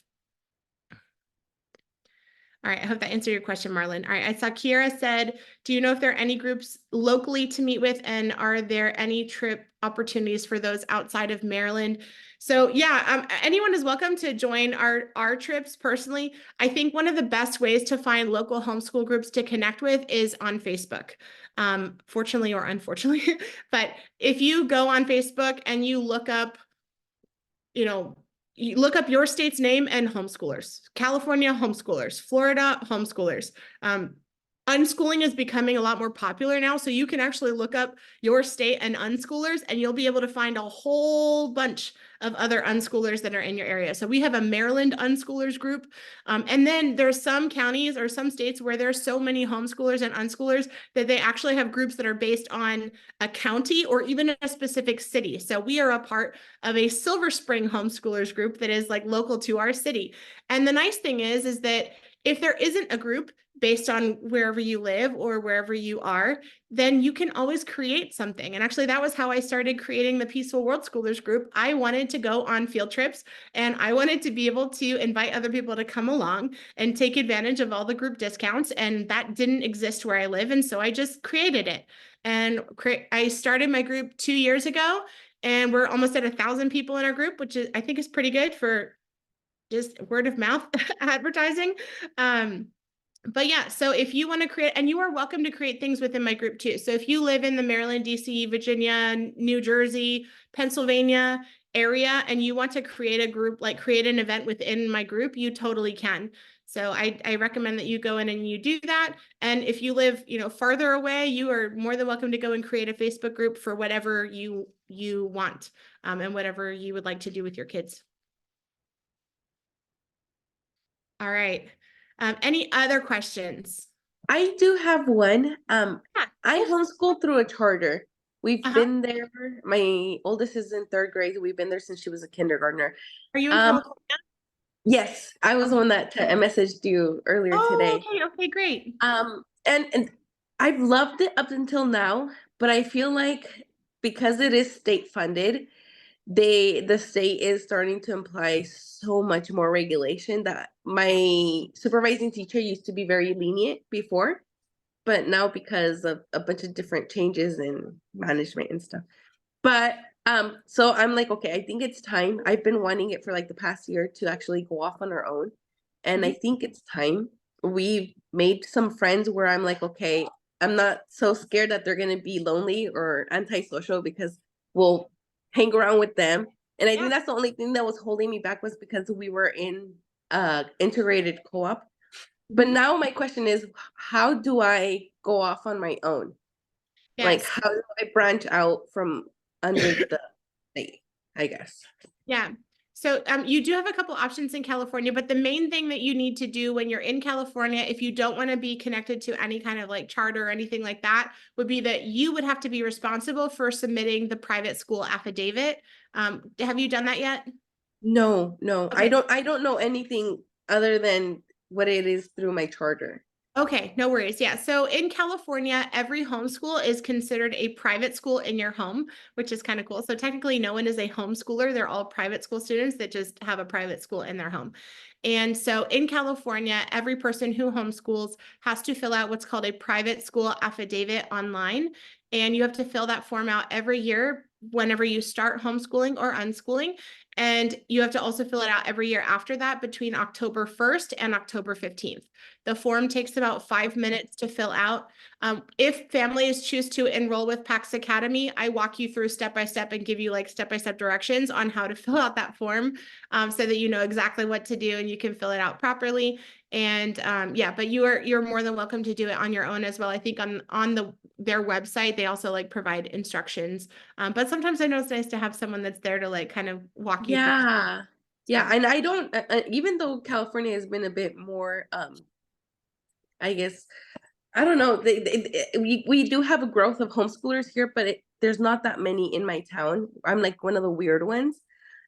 All right, I hope that answered your question, Marlon. All right, I saw Kiera said, do you know if there are any groups locally to meet with, and are there any trip opportunities for those outside of Maryland? So yeah, anyone is welcome to join our trips personally. I think one of the best ways to find local homeschool groups to connect with is on Facebook. Fortunately or unfortunately, but if you go on Facebook and you look up, you know, you look up your state's name and homeschoolers, California homeschoolers, Florida homeschoolers. Unschooling is becoming a lot more popular now. So you can actually look up your state and unschoolers, and you'll be able to find a whole bunch of other unschoolers that are in your area. So we have a Maryland unschoolers group. And then there's some counties or some states where there's so many homeschoolers and unschoolers that they actually have groups that are based on a county or even a specific city. So we are a part of a Silver Spring homeschoolers group that is like local to our city. And the nice thing is that if there isn't a group based on wherever you live or wherever you are, then you can always create something. And actually, that was how I started creating the Peaceful World Schoolers group. I wanted to go on field trips, and I wanted to be able to invite other people to come along and take advantage of all the group discounts. And that didn't exist where I live. And so I just created it. And I started my group 2 years ago, and we're almost at 1,000 people in our group, which is, I think, is pretty good for just word of mouth advertising. But yeah, so if you want to create, and you are welcome to create things within my group too. So if you live in the Maryland, DC, Virginia, New Jersey, Pennsylvania area, and you want to create a group, like create an event within my group, you totally can. So I recommend that you go in and you do that. And if you live, farther away, you are more than welcome to go and create a Facebook group for whatever you want, and whatever you would like to do with your kids. All right. Any other questions? I do have one. Yeah. I homeschool through a charter. We've Uh-huh. been there. My oldest is in 3rd grade. We've been there since she was a kindergartner. Are you in California? Yes, I was the one that I messaged you earlier today. Okay, great. And I've loved it up until now, but I feel like because it is state funded, the state is starting to imply so much more regulation that my supervising teacher used to be very lenient before, but now because of a bunch of different changes in management and stuff. But so I'm like, okay, I think it's time. I've been wanting it for like the past year to actually go off on our own. And I think it's time. We've made some friends where I'm like, okay, I'm not so scared that they're gonna be lonely or antisocial because we'll hang around with them. And I think that's the only thing that was holding me back was because we were in integrated co-op. But now my question is, how do I go off on my own? Like, how do I branch out from under the state, I guess? Yeah. So you do have a couple options in California, but the main thing that you need to do when you're in California, if you don't want to be connected to any kind of like charter or anything like that, would be that you would have to be responsible for submitting the private school affidavit. Have you done that yet? No. Okay. I don't know anything other than what it is through my charter. Okay, no worries. Yeah. So in California, every homeschool is considered a private school in your home, which is kind of cool. So technically, no one is a homeschooler. They're all private school students that just have a private school in their home. And so in California, every person who homeschools has to fill out what's called a private school affidavit online. And you have to fill that form out every year whenever you start homeschooling or unschooling. And you have to also fill it out every year after that between October 1st and October 15th. The form takes about 5 minutes to fill out. If families choose to enroll with PAX Academy, I walk you through step by step and give you like step-by-step directions on how to fill out that form, so that you know exactly what to do and you can fill it out properly. And yeah, but you're more than welcome to do it on your own as well. I think on their website, they also like provide instructions. But sometimes I know it's nice to have someone that's there to like kind of walk you through. Yeah. And I don't, even though California has been a bit more, I guess, I don't know. We do have a growth of homeschoolers here, but there's not that many in my town. I'm like one of the weird ones.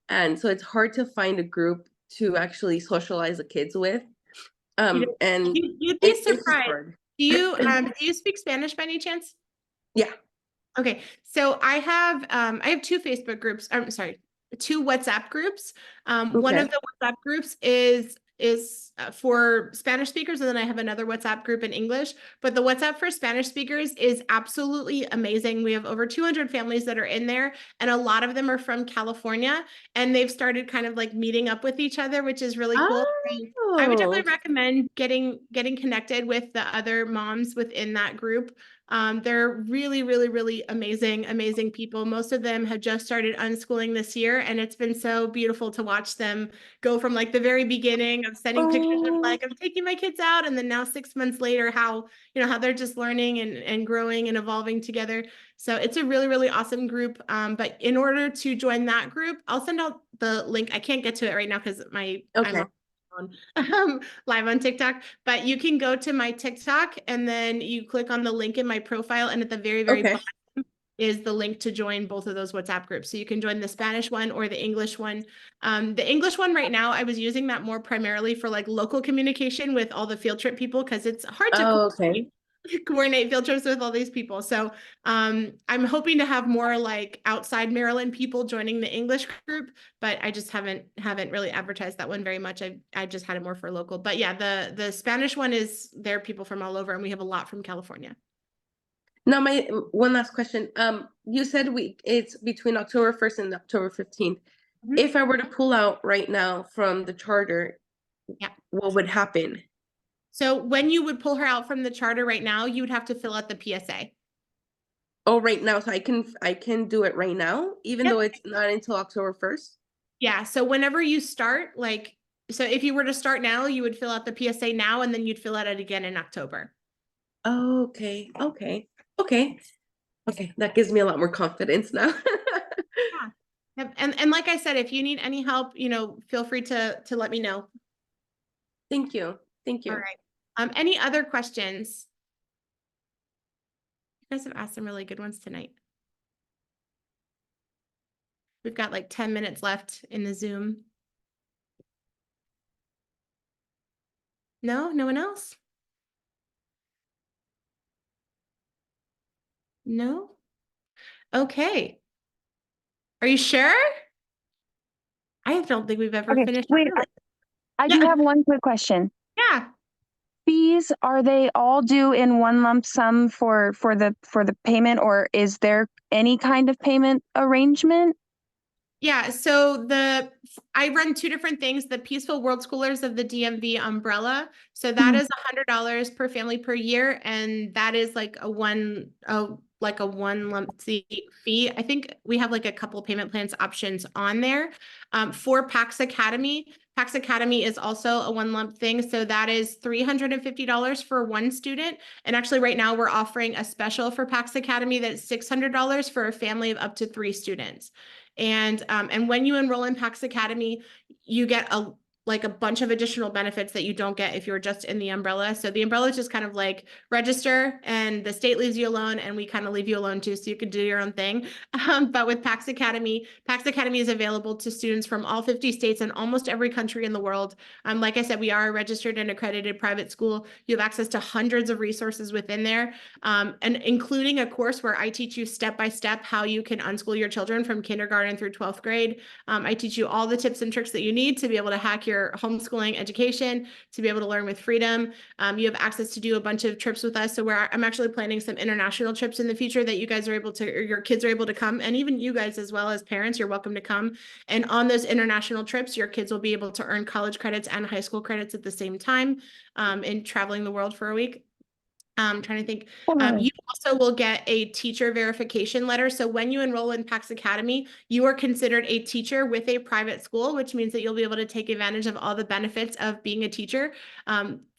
And so it's hard to find a group to actually socialize the kids with. And you'd be it's just surprised. hard. Do you speak Spanish by any chance? Yeah. Okay. So I have 2 Facebook groups. I'm sorry, 2 WhatsApp groups. One of the WhatsApp groups is is for Spanish speakers, and then I have another WhatsApp group in English. But the WhatsApp for Spanish speakers is absolutely amazing. We have over 200 families that are in there, and a lot of them are from California, and they've started kind of like meeting up with each other, which is really cool. I would definitely recommend getting connected with the other moms within that group. They're really, really, really amazing people. Most of them have just started unschooling this year, and it's been so beautiful to watch them go from like the very beginning of sending pictures of like, I'm taking my kids out, and then now 6 months later, how they're just learning and growing and evolving together. So it's a really, really awesome group. But in order to join that group, I'll send out the link. I can't get to it right now because I'm live on TikTok, but you can go to my TikTok and then you click on the link in my profile, and at the very, very bottom is the link to join both of those WhatsApp groups. So you can join the Spanish one or the English one. The English one right now, I was using that more primarily for like local communication with all the field trip people, because it's hard to coordinate field trips with all these people. So I'm hoping to have more like outside Maryland people joining the English group, but I just haven't really advertised that one very much. I just had it more for local. But yeah, the Spanish one is, there are people from all over, and we have a lot from California. Now, my one last question. You said it's between October 1st and October 15th. Mhm. If I were to pull out right now from the charter, what would happen? So when you would pull her out from the charter right now, you would have to fill out the PSA. Oh, right now, so I can do it right now, even though it's not until October 1st? Yeah, so whenever you start, like, so if you were to start now, you would fill out the PSA now, and then you'd fill out it again in October. Okay. That gives me a lot more confidence now. Yeah. And like I said, if you need any help, feel free to let me know. Thank you. All right. Any other questions? You guys have asked some really good ones tonight. We've got like 10 minutes left in the Zoom. No one else? No? Okay. Are you sure? I don't think we've ever finished. Wait, I do have one quick question. Yeah. Fees, are they all due in one lump sum for the payment, or is there any kind of payment arrangement? Yeah, so I run two different things, the Peaceful World Schoolers of the DMV umbrella. So that is $100 per family per year, and that is like a one lump fee. I think we have like a couple payment plans options on there. For PAX Academy is also a one lump thing. So that is $350 for one student. And actually right now we're offering a special for PAX Academy that's $600 for a family of up to 3 students. And when you enroll in PAX Academy, you get a bunch of additional benefits that you don't get if you're just in the umbrella. So the umbrella is just kind of like register, and the state leaves you alone, and we kind of leave you alone too, so you can do your own thing. But with PAX Academy is available to students from all 50 states and almost every country in the world. Like I said, we are a registered and accredited private school. You have access to hundreds of resources within there, and including a course where I teach you step by step how you can unschool your children from kindergarten through 12th grade. I teach you all the tips and tricks that you need to be able to hack your homeschooling education, to be able to learn with freedom. You have access to do a bunch of trips with us. So I'm actually planning some international trips in the future that you guys are able to, or your kids are able to come, and even you guys as well as parents, you're welcome to come. And on those international trips, your kids will be able to earn college credits and high school credits at the same time, in traveling the world for a week. I'm trying to think. You also will get a teacher verification letter. So when you enroll in PAX Academy, you are considered a teacher with a private school, which means that you'll be able to take advantage of all the benefits of being a teacher.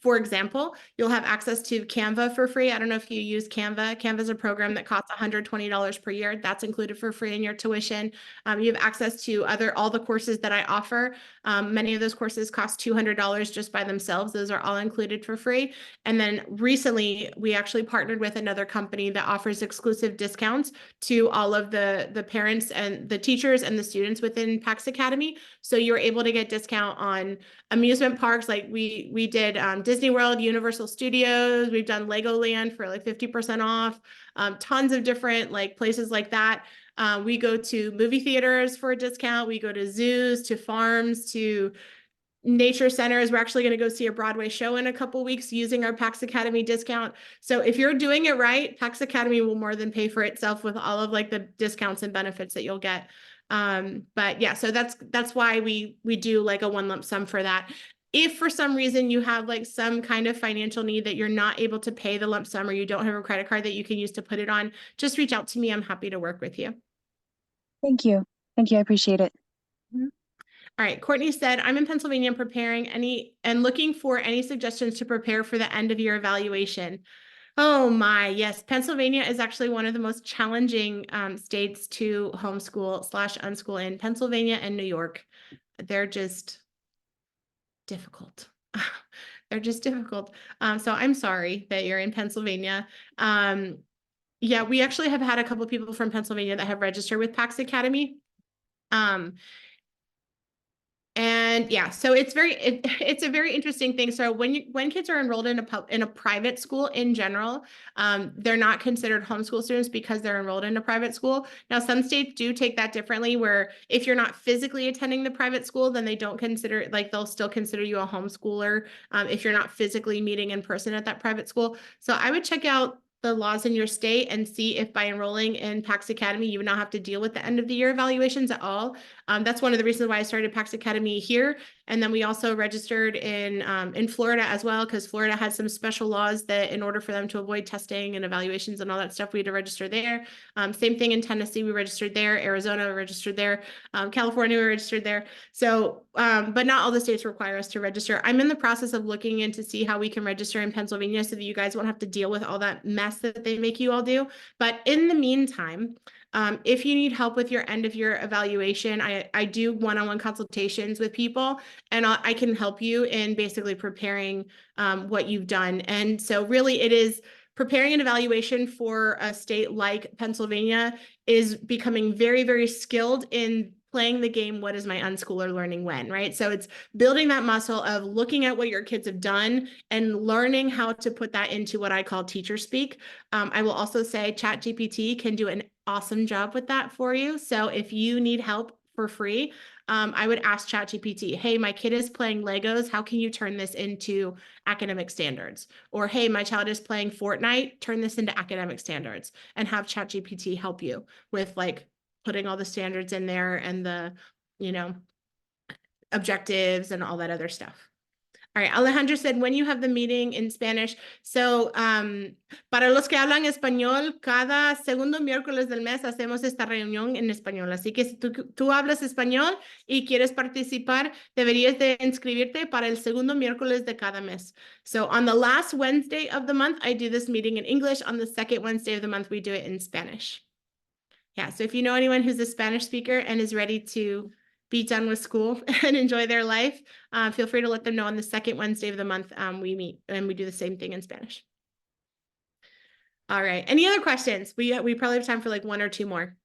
For example, you'll have access to Canva for free. I don't know if you use Canva. Canva is a program that costs $120 per year. That's included for free in your tuition. You have access to all the courses that I offer. Many of those courses cost $200 just by themselves. Those are all included for free. And then recently, we actually partnered with another company that offers exclusive discounts to all of the parents and the teachers and the students within PAX Academy. So you're able to get discount on amusement parks. Like we did Disney World, Universal Studios. We've done Legoland for like 50% off. Tons of different like places like that. We go to movie theaters for a discount. We go to zoos, to farms, to nature centers. We're actually going to go see a Broadway show in a couple weeks using our PAX Academy discount. So if you're doing it right, PAX Academy will more than pay for itself with all of like the discounts and benefits that you'll get. But yeah, so that's why we do like a one lump sum for that. If for some reason you have like some kind of financial need that you're not able to pay the lump sum, or you don't have a credit card that you can use to put it on, just reach out to me. I'm happy to work with you. Thank you. Thank you. I appreciate it. All right, Courtney said, I'm in Pennsylvania and preparing and looking for any suggestions to prepare for the end of year evaluation. Oh my, yes. Pennsylvania is actually one of the most challenging states to homeschool / unschool in. Pennsylvania and New York. They're just difficult. They're just difficult. So I'm sorry that you're in Pennsylvania. Yeah, we actually have had a couple of people from Pennsylvania that have registered with PAX Academy. And yeah, so it's it's a very interesting thing. So when kids are enrolled in a private school in general, they're not considered homeschool students because they're enrolled in a private school. Now, some states do take that differently, where if you're not physically attending the private school, then they don't consider, like, they'll still consider you a homeschooler if you're not physically meeting in person at that private school. So I would check out the laws in your state and see if by enrolling in PAX Academy, you would not have to deal with the end of the year evaluations at all. That's one of the reasons why I started PAX Academy here. And then we also registered in Florida as well, because Florida had some special laws that in order for them to avoid testing and evaluations and all that stuff, we had to register there. Same thing in Tennessee, we registered there. Arizona, we registered there. California, we registered there. So, but not all the states require us to register. I'm in the process of looking in to see how we can register in Pennsylvania so that you guys won't have to deal with all that mess that they make you all do. But in the meantime, if you need help with your end of year evaluation, I do one-on-one consultations with people, and I can help you in basically preparing what you've done. And so really it is preparing an evaluation for a state like Pennsylvania is becoming very, very skilled in playing the game, what is my unschooler learning when, right? So it's building that muscle of looking at what your kids have done and learning how to put that into what I call teacher speak. I will also say ChatGPT can do an awesome job with that for you. So if you need help for free, I would ask ChatGPT, hey, my kid is playing Legos. How can you turn this into academic standards? Or, hey, my child is playing Fortnite. Turn this into academic standards, and have ChatGPT help you with like putting all the standards in there and the, objectives and all that other stuff. All right, Alejandro said, when you have the meeting in Spanish. So, para los que hablan español, cada segundo miércoles del mes hacemos esta reunión en español. Así que si tú hablas español y quieres participar, deberías de inscribirte para el segundo miércoles de cada mes. So on the last Wednesday of the month, I do this meeting in English. On the second Wednesday of the month, we do it in Spanish. Yeah, so if you know anyone who's a Spanish speaker and is ready to be done with school and enjoy their life, feel free to let them know on the second Wednesday of the month we meet and we do the same thing in Spanish. All right, any other questions? We probably have time for like one or two more.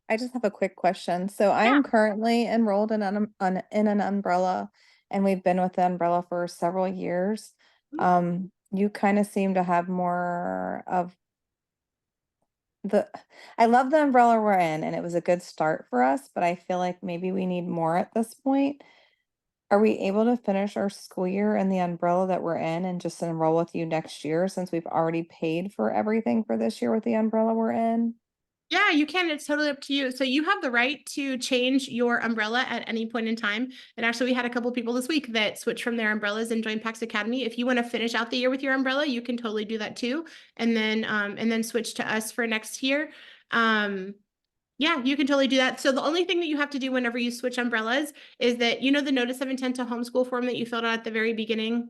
I just have a quick question. So I am currently enrolled in an umbrella, and we've been with the umbrella for several years. You kind of seem to have more of I love the umbrella we're in, and it was a good start for us, but I feel like maybe we need more at this point. Are we able to finish our school year in the umbrella that we're in and just enroll with you next year, since we've already paid for everything for this year with the umbrella we're in? Yeah, you can. It's totally up to you. So you have the right to change your umbrella at any point in time. And actually, we had a couple of people this week that switched from their umbrellas and joined PAX Academy. If you want to finish out the year with your umbrella, you can totally do that too. And then switch to us for next year. Yeah, you can totally do that. So the only thing that you have to do whenever you switch umbrellas is that, the notice of intent to homeschool form that you filled out at the very beginning.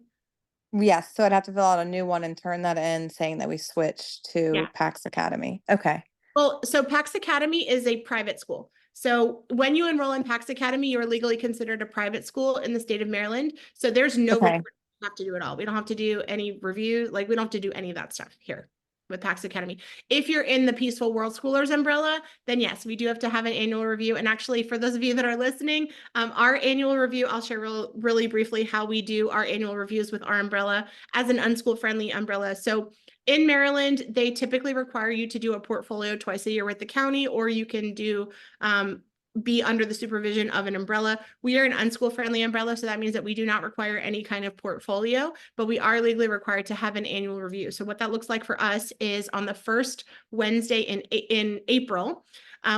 Yes, so I'd have to fill out a new one and turn that in saying that we switched to PAX Academy. Okay. Well, so PAX Academy is a private school. So when you enroll in PAX Academy, you are legally considered a private school in the state of Maryland. So there's no requirement you have to do it all. We don't have to do any review. Like, we don't have to do any of that stuff here with PAX Academy. If you're in the Peaceful World Schoolers umbrella, then yes, we do have to have an annual review. And actually, for those of you that are listening, our annual review, I'll share really briefly how we do our annual reviews with our umbrella as an unschool friendly umbrella. So in Maryland, they typically require you to do a portfolio twice a year with the county, or you can do be under the supervision of an umbrella. We are an unschool friendly umbrella, so that means that we do not require any kind of portfolio, but we are legally required to have an annual review. So what that looks like for us is on the first Wednesday in April,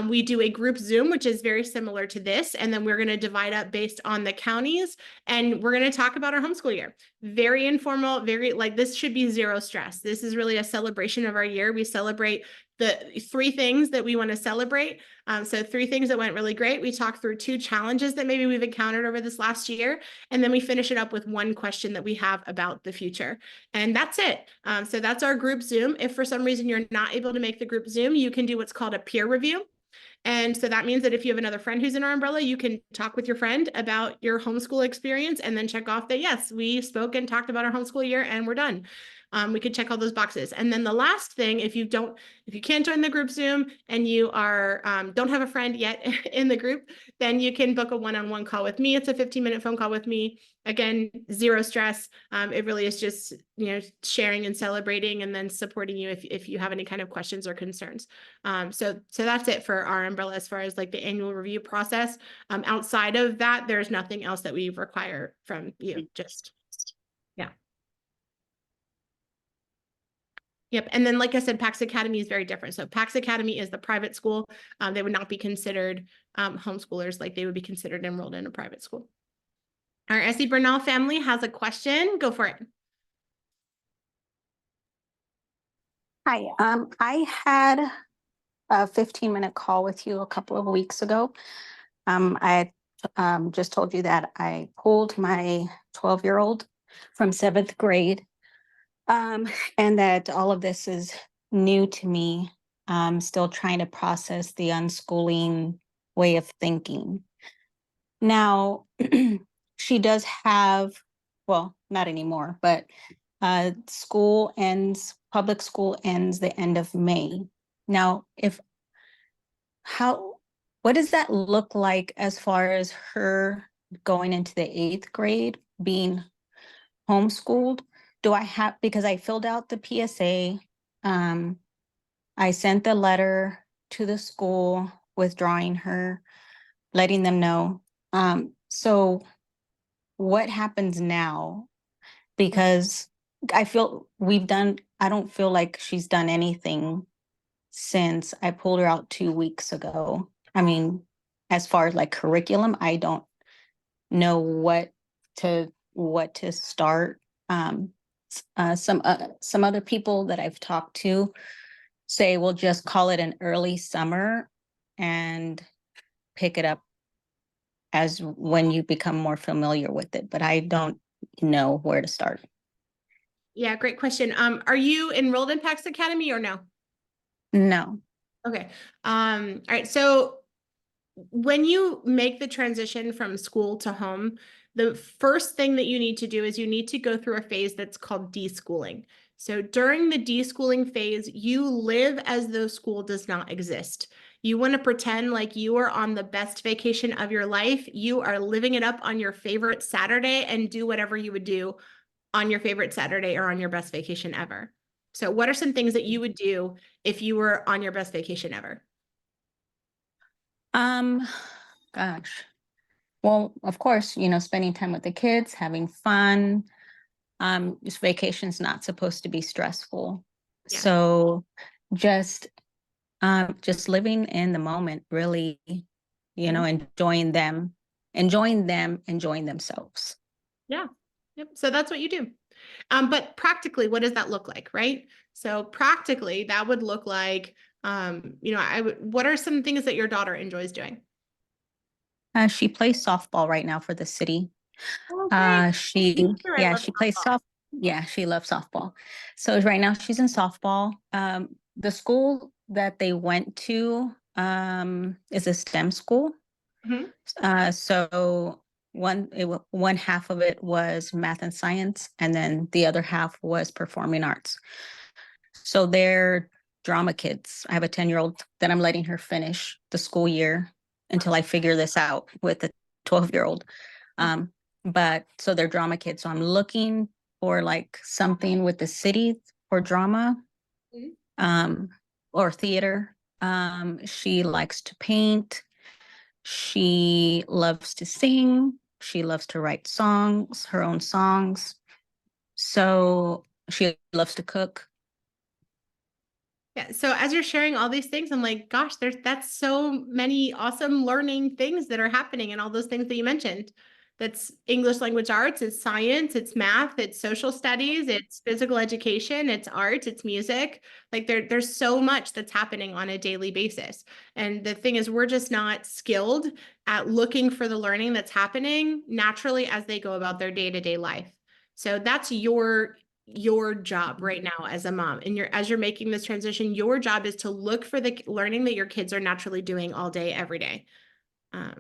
we do a group Zoom, which is very similar to this. And then we're going to divide up based on the counties. And we're going to talk about our homeschool year. Very informal, very like this should be zero stress. This is really a celebration of our year. We celebrate the 3 things that we want to celebrate. So 3 things that went really great. We talk through 2 challenges that maybe we've encountered over this last year. And then we finish it up with 1 question that we have about the future. And that's it. So that's our group Zoom. If for some reason you're not able to make the group Zoom, you can do what's called a peer review. And so that means that if you have another friend who's in our umbrella, you can talk with your friend about your homeschool experience and then check off that, yes, we spoke and talked about our homeschool year and we're done. We could check all those boxes. And then the last thing, if you can't join the group Zoom and you are don't have a friend yet in the group, then you can book a one-on-one call with me. It's a 15-minute phone call with me. Again, zero stress. It really is just, sharing and celebrating and then supporting you if you have any kind of questions or concerns. So that's it for our umbrella as far as like the annual review process. Outside of that, there's nothing else that we require from you. Just, yeah. Yep. And then, like I said, Pax Academy is very different. So Pax Academy is the private school. They would not be considered homeschoolers, like they would be considered enrolled in a private school. Our S.E. Bernal family has a question. Go for it. Hi, I had a 15-minute call with you a couple of weeks ago. I just told you that I pulled my 12-year-old from 7th grade, and that all of this is new to me. I'm still trying to process the unschooling way of thinking. Now, she does have, well, not anymore, but public school ends the end of May. Now, what does that look like as far as her going into the 8th grade, being homeschooled? Because I filled out the PSA, I sent the letter to the school withdrawing her, letting them know. So what happens now? Because I don't feel like she's done anything since I pulled her out 2 weeks ago. I mean, as far as like curriculum, I don't know what to start. Some other people that I've talked to say we'll just call it an early summer and pick it up as when you become more familiar with it, but I don't know where to start. Yeah, great question. Are you enrolled in Pax Academy or no? No. Okay. All right. So when you make the transition from school to home, the first thing that you need to do is you need to go through a phase that's called deschooling. So during the deschooling phase, you live as though school does not exist. You want to pretend like you are on the best vacation of your life. You are living it up on your favorite Saturday and do whatever you would do on your favorite Saturday or on your best vacation ever. So what are some things that you would do if you were on your best vacation ever? Gosh. Well, of course, spending time with the kids, having fun. This vacation's not supposed to be stressful. Yeah. So just living in the moment, really, enjoying themselves. Yeah. Yep. So that's what you do. But practically, what does that look like, right? So practically, that would look like, what are some things that your daughter enjoys doing? She plays softball right now for the city. Okay. She plays softball. Yeah, she loves softball. So right now she's in softball. The school that they went to is a STEM school. Mhm. So one half of it was math and science, and then the other half was performing arts. So they're drama kids. I have a 10-year-old that I'm letting her finish the school year until I figure this out with a 12-year-old. But so they're drama kids. So I'm looking for like something with the city for drama, or theater. She likes to paint. She loves to sing. She loves to write songs, her own songs. So she loves to cook. Yeah. So as you're sharing all these things, I'm like, gosh, that's so many awesome learning things that are happening and all those things that you mentioned. That's English language arts, it's science, it's math, it's social studies, it's physical education, it's art, it's music. Like there's so much that's happening on a daily basis. And the thing is, we're just not skilled at looking for the learning that's happening naturally as they go about their day-to-day life. So that's your job right now as a mom, and as you're making this transition, your job is to look for the learning that your kids are naturally doing all day, every day. Hold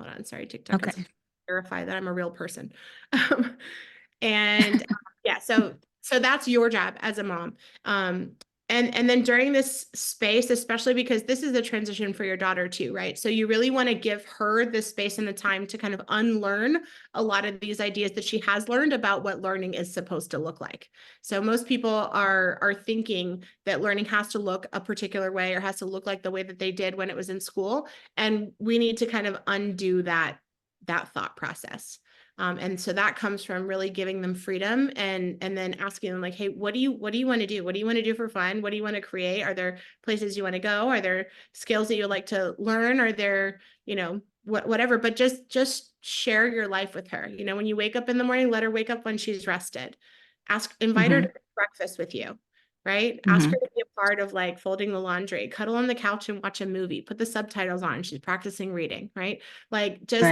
on, sorry, TikTok Okay. is verify that I'm a real person. And yeah, so that's your job as a mom. And then during this space, especially because this is a transition for your daughter too, right? So you really want to give her the space and the time to kind of unlearn a lot of these ideas that she has learned about what learning is supposed to look like. So most people are thinking that learning has to look a particular way or has to look like the way that they did when it was in school. And we need to kind of undo that thought process. And so that comes from really giving them freedom and then asking them like, hey, what do you want to do? What do you want to do for fun? What do you want to create? Are there places you want to go? Are there skills that you like to learn? Are there, whatever, but just share your life with her. When you wake up in the morning, let her wake up when she's rested. Invite her to breakfast with you, right? Ask her to be a part of like folding the laundry, cuddle on the couch and watch a movie, put the subtitles on. She's practicing reading, right? Like just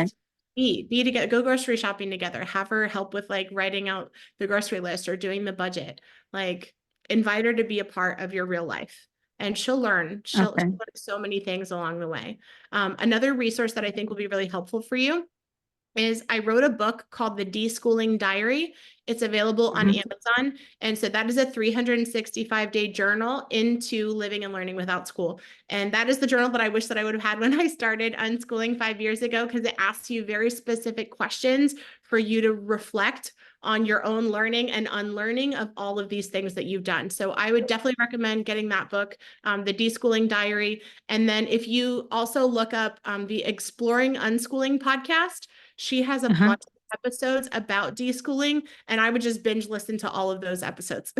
Right. be together, go grocery shopping together, have her help with like writing out the grocery list or doing the budget. Like invite her to be a part of your real life. And she'll learn. She'll Okay. learn so many things along the way. Another resource that I think will be really helpful for you is I wrote a book called The Deschooling Diary. It's available on Amazon. And so that is a 365-day journal into living and learning without school. And that is the journal that I wish that I would have had when I started unschooling 5 years ago, because it asks you very specific questions for you to reflect on your own learning and unlearning of all of these things that you've done. So I would definitely recommend getting that book, The Deschooling Diary. And then if you also look up the Exploring Unschooling podcast, she has a bunch of episodes about deschooling, and I would just binge listen to all of those episodes.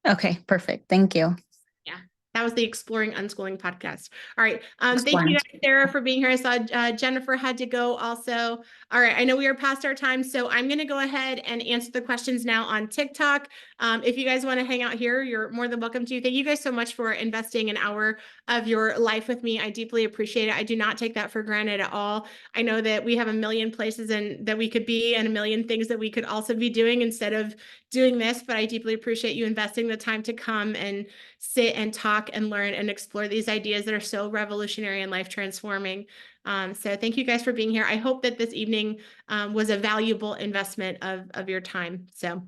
Okay, perfect. Thank you. Yeah, that was the Exploring Unschooling podcast. All right. Thank you, guys, Sarah, for being here. I saw Jennifer had to go also. All right. I know we are past our time, so I'm going to go ahead and answer the questions now on TikTok. If you guys want to hang out here, you're more than welcome to. Thank you guys so much for investing an hour of your life with me. I deeply appreciate it. I do not take that for granted at all. I know that we have a million places that we could be and a million things that we could also be doing instead of doing this, but I deeply appreciate you investing the time to come and sit and talk and learn and explore these ideas that are so revolutionary and life transforming. So thank you guys for being here. I hope that this evening was a valuable investment of your time. So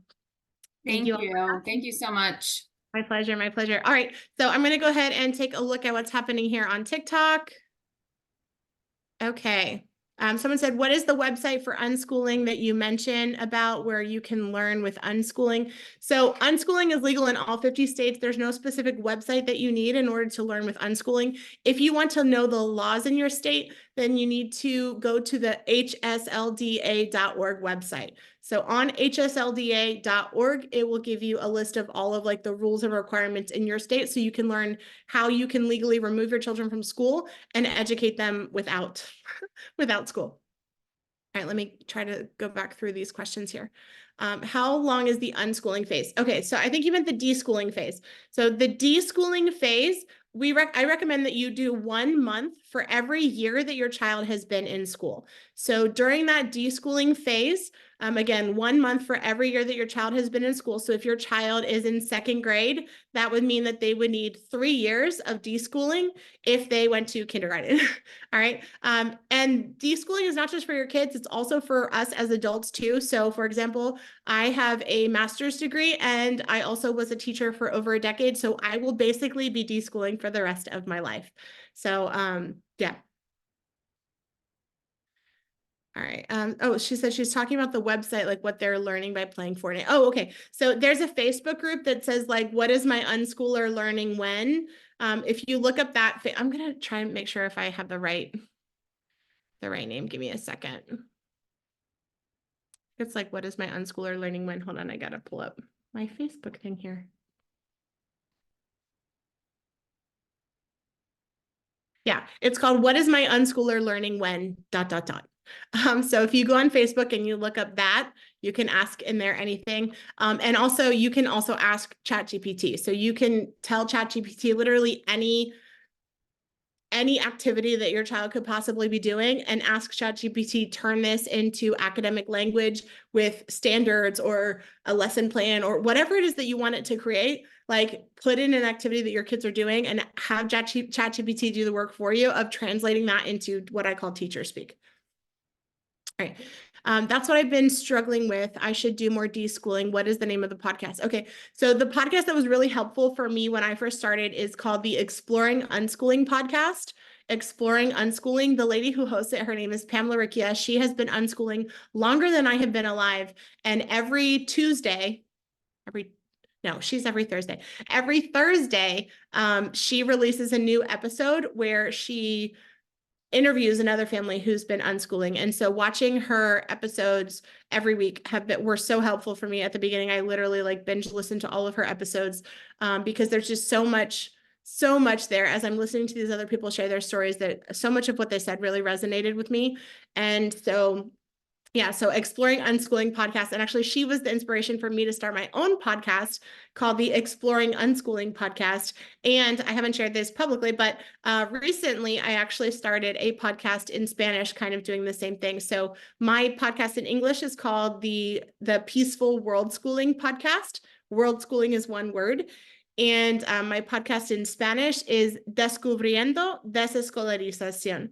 Thank you. Thank you so much. My pleasure. My pleasure. All right. So I'm going to go ahead and take a look at what's happening here on TikTok. Okay. Someone said, what is the website for unschooling that you mentioned about where you can learn with unschooling? So unschooling is legal in all 50 states. There's no specific website that you need in order to learn with unschooling. If you want to know the laws in your state, then you need to go to the hslda.org website. So on hslda.org, it will give you a list of all of like the rules and requirements in your state, so you can learn how you can legally remove your children from school and educate them without school. All right, let me try to go back through these questions here. How long is the unschooling phase? Okay, so I think you meant the deschooling phase. So the deschooling phase, I recommend that you do 1 month for every year that your child has been in school. So during that deschooling phase, again, 1 month for every year that your child has been in school. So if your child is in 2nd grade, that would mean that they would need 3 years of deschooling if they went to kindergarten. All right. And deschooling is not just for your kids, it's also for us as adults too. So for example, I have a master's degree and I also was a teacher for over a decade. So I will basically be deschooling for the rest of my life. So yeah. All right. Oh, she said she's talking about the website, like what they're learning by playing Fortnite. Oh, okay. So there's a Facebook group that says like, what is my unschooler learning when? If you look up that, I'm going to try and make sure if I have the right. the right name. Give me a second. It's like, what is my unschooler learning when? Hold on, I gotta pull up my Facebook thing here. Yeah, it's called What is My Unschooler Learning When, ... So if you go on Facebook and you look up that, you can ask in there anything. And also you can also ask ChatGPT. So you can tell ChatGPT literally any activity that your child could possibly be doing and ask ChatGPT, turn this into academic language with standards or a lesson plan or whatever it is that you want it to create. Like put in an activity that your kids are doing and have ChatGPT do the work for you of translating that into what I call teacher speak. All right. That's what I've been struggling with. I should do more deschooling. What is the name of the podcast? Okay. So the podcast that was really helpful for me when I first started is called the Exploring Unschooling podcast. Exploring Unschooling. The lady who hosts it, her name is Pamela Riccia. She has been unschooling longer than I have been alive. And every Thursday, Every Thursday, she releases a new episode where she interviews another family who's been unschooling. And so watching her episodes every week were so helpful for me. At the beginning, I literally like binge listened to all of her episodes because there's just so much there as I'm listening to these other people share their stories that so much of what they said really resonated with me. And so yeah, so Exploring Unschooling podcast. And actually, she was the inspiration for me to start my own podcast called the Exploring Unschooling podcast. And I haven't shared this publicly, but recently I actually started a podcast in Spanish, kind of doing the same thing. So my podcast in English is called the Peaceful World Schooling podcast. World schooling is one word. And my podcast in Spanish is Descubriendo Desescolarización.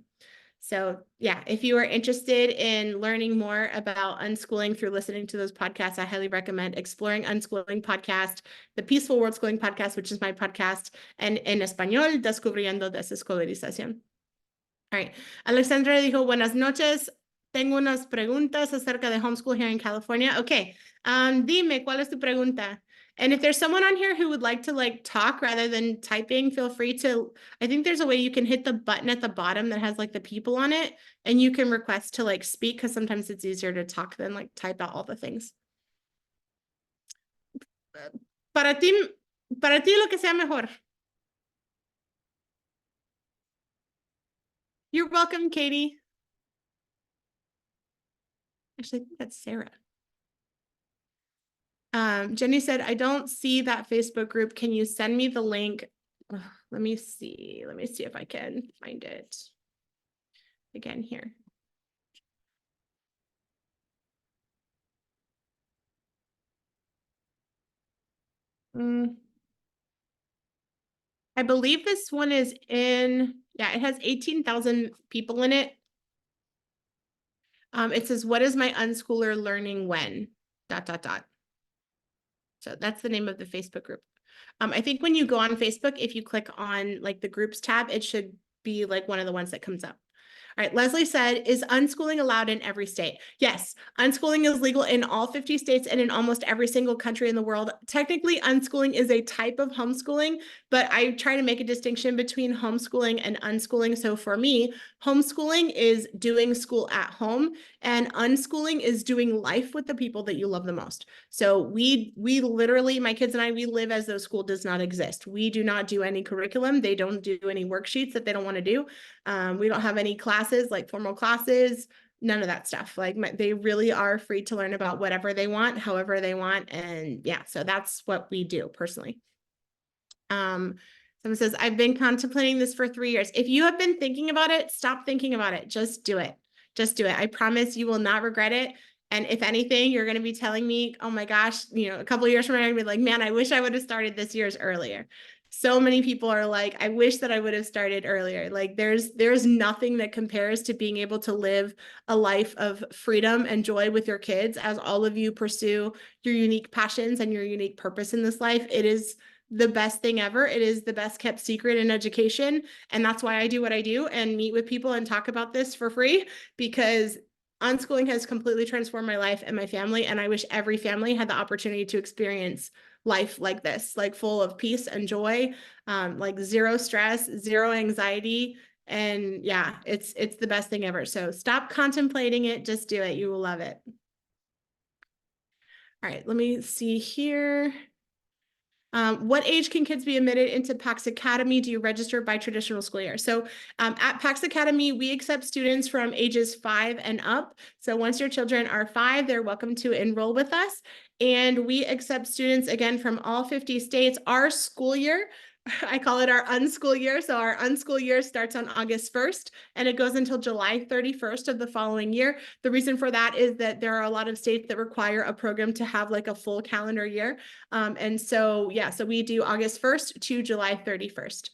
So yeah, if you are interested in learning more about unschooling through listening to those podcasts, I highly recommend Exploring Unschooling podcast, the Peaceful World Schooling podcast, which is my podcast, and en español, Descubriendo Desescolarización. All right. Alexandra dijo, buenas noches. Tengo unas preguntas acerca de homeschool here in California. Okay. Dime, ¿cuál es tu pregunta? And if there's someone on here who would like to like talk rather than typing, feel free to, I think there's a way you can hit the button at the bottom that has like the people on it and you can request to like speak because sometimes it's easier to talk than like type out all the things. Para ti lo que sea mejor. You're welcome, Katie. Actually, I think that's Sarah. Jenny said, I don't see that Facebook group. Can you send me the link? Ugh, let me see if I can find it again here. I believe this one is in, yeah, it has 18,000 people in it. It says, what is my unschooler learning when? ... So that's the name of the Facebook group. I think when you go on Facebook, if you click on like the groups tab, it should be like one of the ones that comes up. All right, Leslie said, is unschooling allowed in every state? Yes, unschooling is legal in all 50 states and in almost every single country in the world. Technically, unschooling is a type of homeschooling, but I try to make a distinction between homeschooling and unschooling. So for me, homeschooling is doing school at home and unschooling is doing life with the people that you love the most. So we literally, my kids and I, we live as though school does not exist. We do not do any curriculum. They don't do any worksheets that they don't want to do. We don't have any classes, like formal classes, none of that stuff. Like they really are free to learn about whatever they want, however they want. And yeah, so that's what we do personally. Someone says, I've been contemplating this for 3 years. If you have been thinking about it, stop thinking about it. Just do it. Just do it. I promise you will not regret it. And if anything, you're going to be telling me, oh my gosh, you know, a couple of years from now, I'm going to be like, man, I wish I would have started this years earlier. So many people are like, I wish that I would have started earlier. Like there's nothing that compares to being able to live a life of freedom and joy with your kids as all of you pursue your unique passions and your unique purpose in this life. It is the best thing ever. It is the best kept secret in education. And that's why I do what I do and meet with people and talk about this for free, because unschooling has completely transformed my life and my family. And I wish every family had the opportunity to experience life like this, like full of peace and joy, like zero stress, zero anxiety, And yeah, it's the best thing ever. So stop contemplating it, just do it. You will love it. All right, let me see here. What age can kids be admitted into PAX Academy? Do you register by traditional school year? So at PAX Academy, we accept students from ages 5 and up. So once your children are 5, they're welcome to enroll with us. And we accept students, again, from all 50 states. Our school year, I call it our unschool year. So our unschool year starts on August 1st and it goes until July 31st of the following year. The reason for that is that there are a lot of states that require a program to have like a full calendar year. And so, yeah, so we do August 1st to July 31st.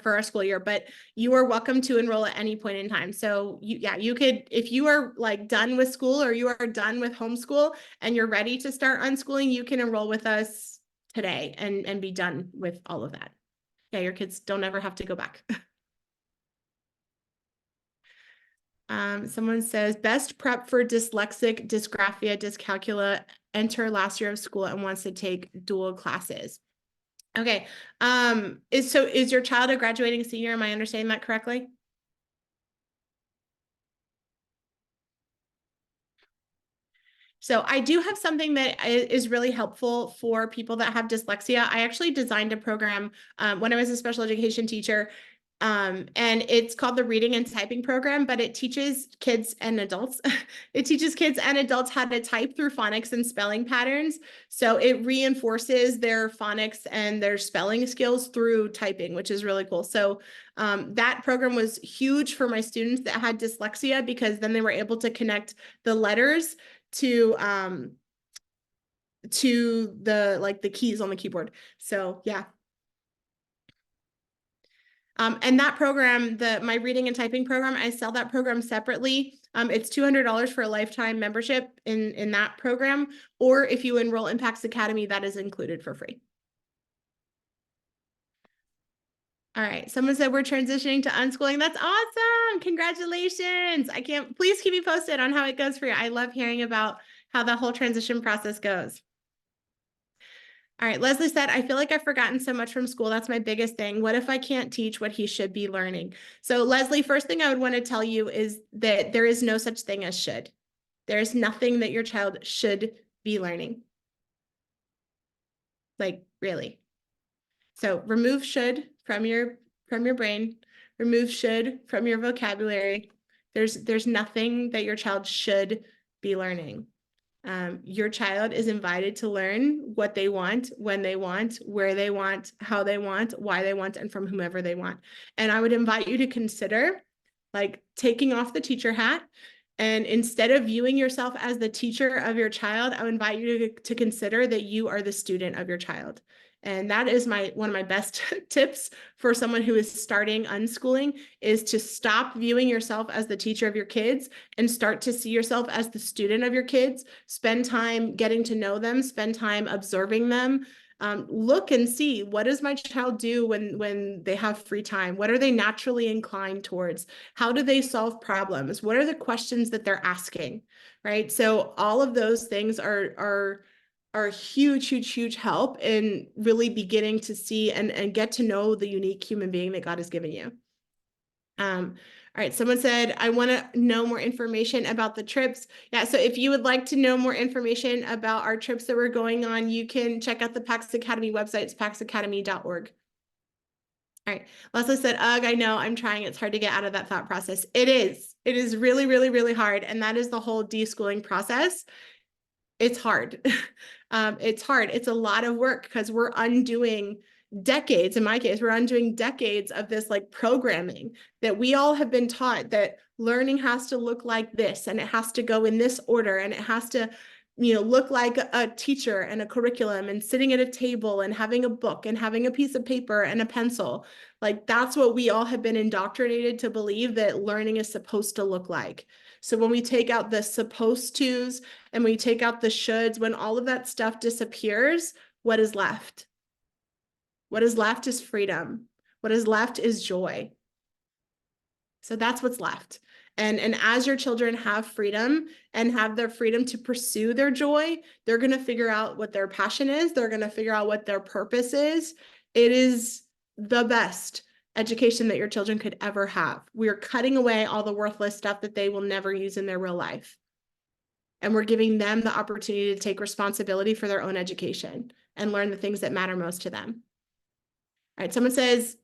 For our school year, but you are welcome to enroll at any point in time. So you could, if you are like done with school or you are done with homeschool and you're ready to start unschooling, you can enroll with us today and be done with all of that. Yeah, your kids don't ever have to go back. Someone says best prep for dyslexic, dysgraphia, dyscalculia, enter last year of school and wants to take dual classes. Okay. Is your child a graduating senior? Am I understanding that correctly? So I do have something that is really helpful for people that have dyslexia. I actually designed a program when I was a special education teacher. And it's called the Reading and Typing Program, but it teaches kids and adults. It teaches kids and adults how to type through phonics and spelling patterns. So it reinforces their phonics and their spelling skills through typing, which is really cool. So that program was huge for my students that had dyslexia because then they were able to connect the letters to the keys on the keyboard. So yeah. And that program, my reading and typing program, I sell that program separately. It's $200 for a lifetime membership in that program, or if you enroll in PAX Academy, that is included for free. All right, someone said we're transitioning to unschooling. That's awesome. Congratulations. Please keep me posted on how it goes for you. I love hearing about how the whole transition process goes. All right, Leslie said, I feel like I've forgotten so much from school. That's my biggest thing. What if I can't teach what he should be learning? So Leslie, first thing I would want to tell you is that there is no such thing as should. There's nothing that your child should be learning. Like really. So remove should from your brain, remove should from your vocabulary. There's nothing that your child should be learning. Your child is invited to learn what they want, when they want, where they want, how they want, why they want, and from whomever they want. And I would invite you to consider like taking off the teacher hat. And instead of viewing yourself as the teacher of your child, I would invite you to consider that you are the student of your child. And that is one of my best tips for someone who is starting unschooling is to stop viewing yourself as the teacher of your kids and start to see yourself as the student of your kids. Spend time getting to know them, spend time observing them. Look and see, what does my child do when they have free time? What are they naturally inclined towards? How do they solve problems? What are the questions that they're asking, right? So all of those things are huge help in really beginning to see and get to know the unique human being that God has given you. All right, someone said, I want to know more information about the trips. Yeah, so if you would like to know more information about our trips that we're going on, you can check out the PAX Academy website. It's paxacademy.org. All right, Leslie said, ugh, I know, I'm trying. It's hard to get out of that thought process. It is. It is really hard. And that is the whole deschooling process. It's hard. It's hard. It's a lot of work because we're undoing decades. In my case, we're undoing decades of this like programming that we all have been taught that learning has to look like this and it has to go in this order and it has to, look like a teacher and a curriculum and sitting at a table and having a book and having a piece of paper and a pencil. Like that's what we all have been indoctrinated to believe that learning is supposed to look like. So when we take out the supposed tos and we take out the shoulds, when all of that stuff disappears, what is left? What is left is freedom. What is left is joy. So that's what's left. And as your children have freedom and have their freedom to pursue their joy, they're going to figure out what their passion is. They're going to figure out what their purpose is. It is the best. education that your children could ever have. We are cutting away all the worthless stuff that they will never use in their real life. And we're giving them the opportunity to take responsibility for their own education and learn the things that matter most to them. All right, someone says,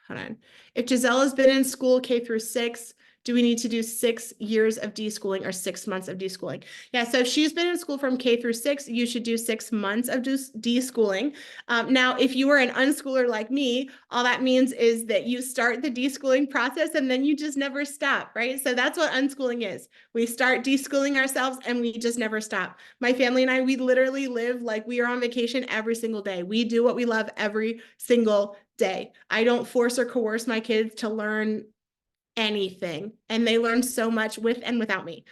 hold on. If Giselle has been in school K-6, do we need to do 6 years of deschooling or 6 months of deschooling? Yeah, so if she's been in school from K-6, you should do 6 months of deschooling. Now, if you are an unschooler like me, all that means is that you start the deschooling process and then you just never stop, right? So that's what unschooling is. We start deschooling ourselves and we just never stop. My family and I, we literally live like we are on vacation every single day. We do what we love every single day. I don't force or coerce my kids to learn anything, and they learn so much with and without me.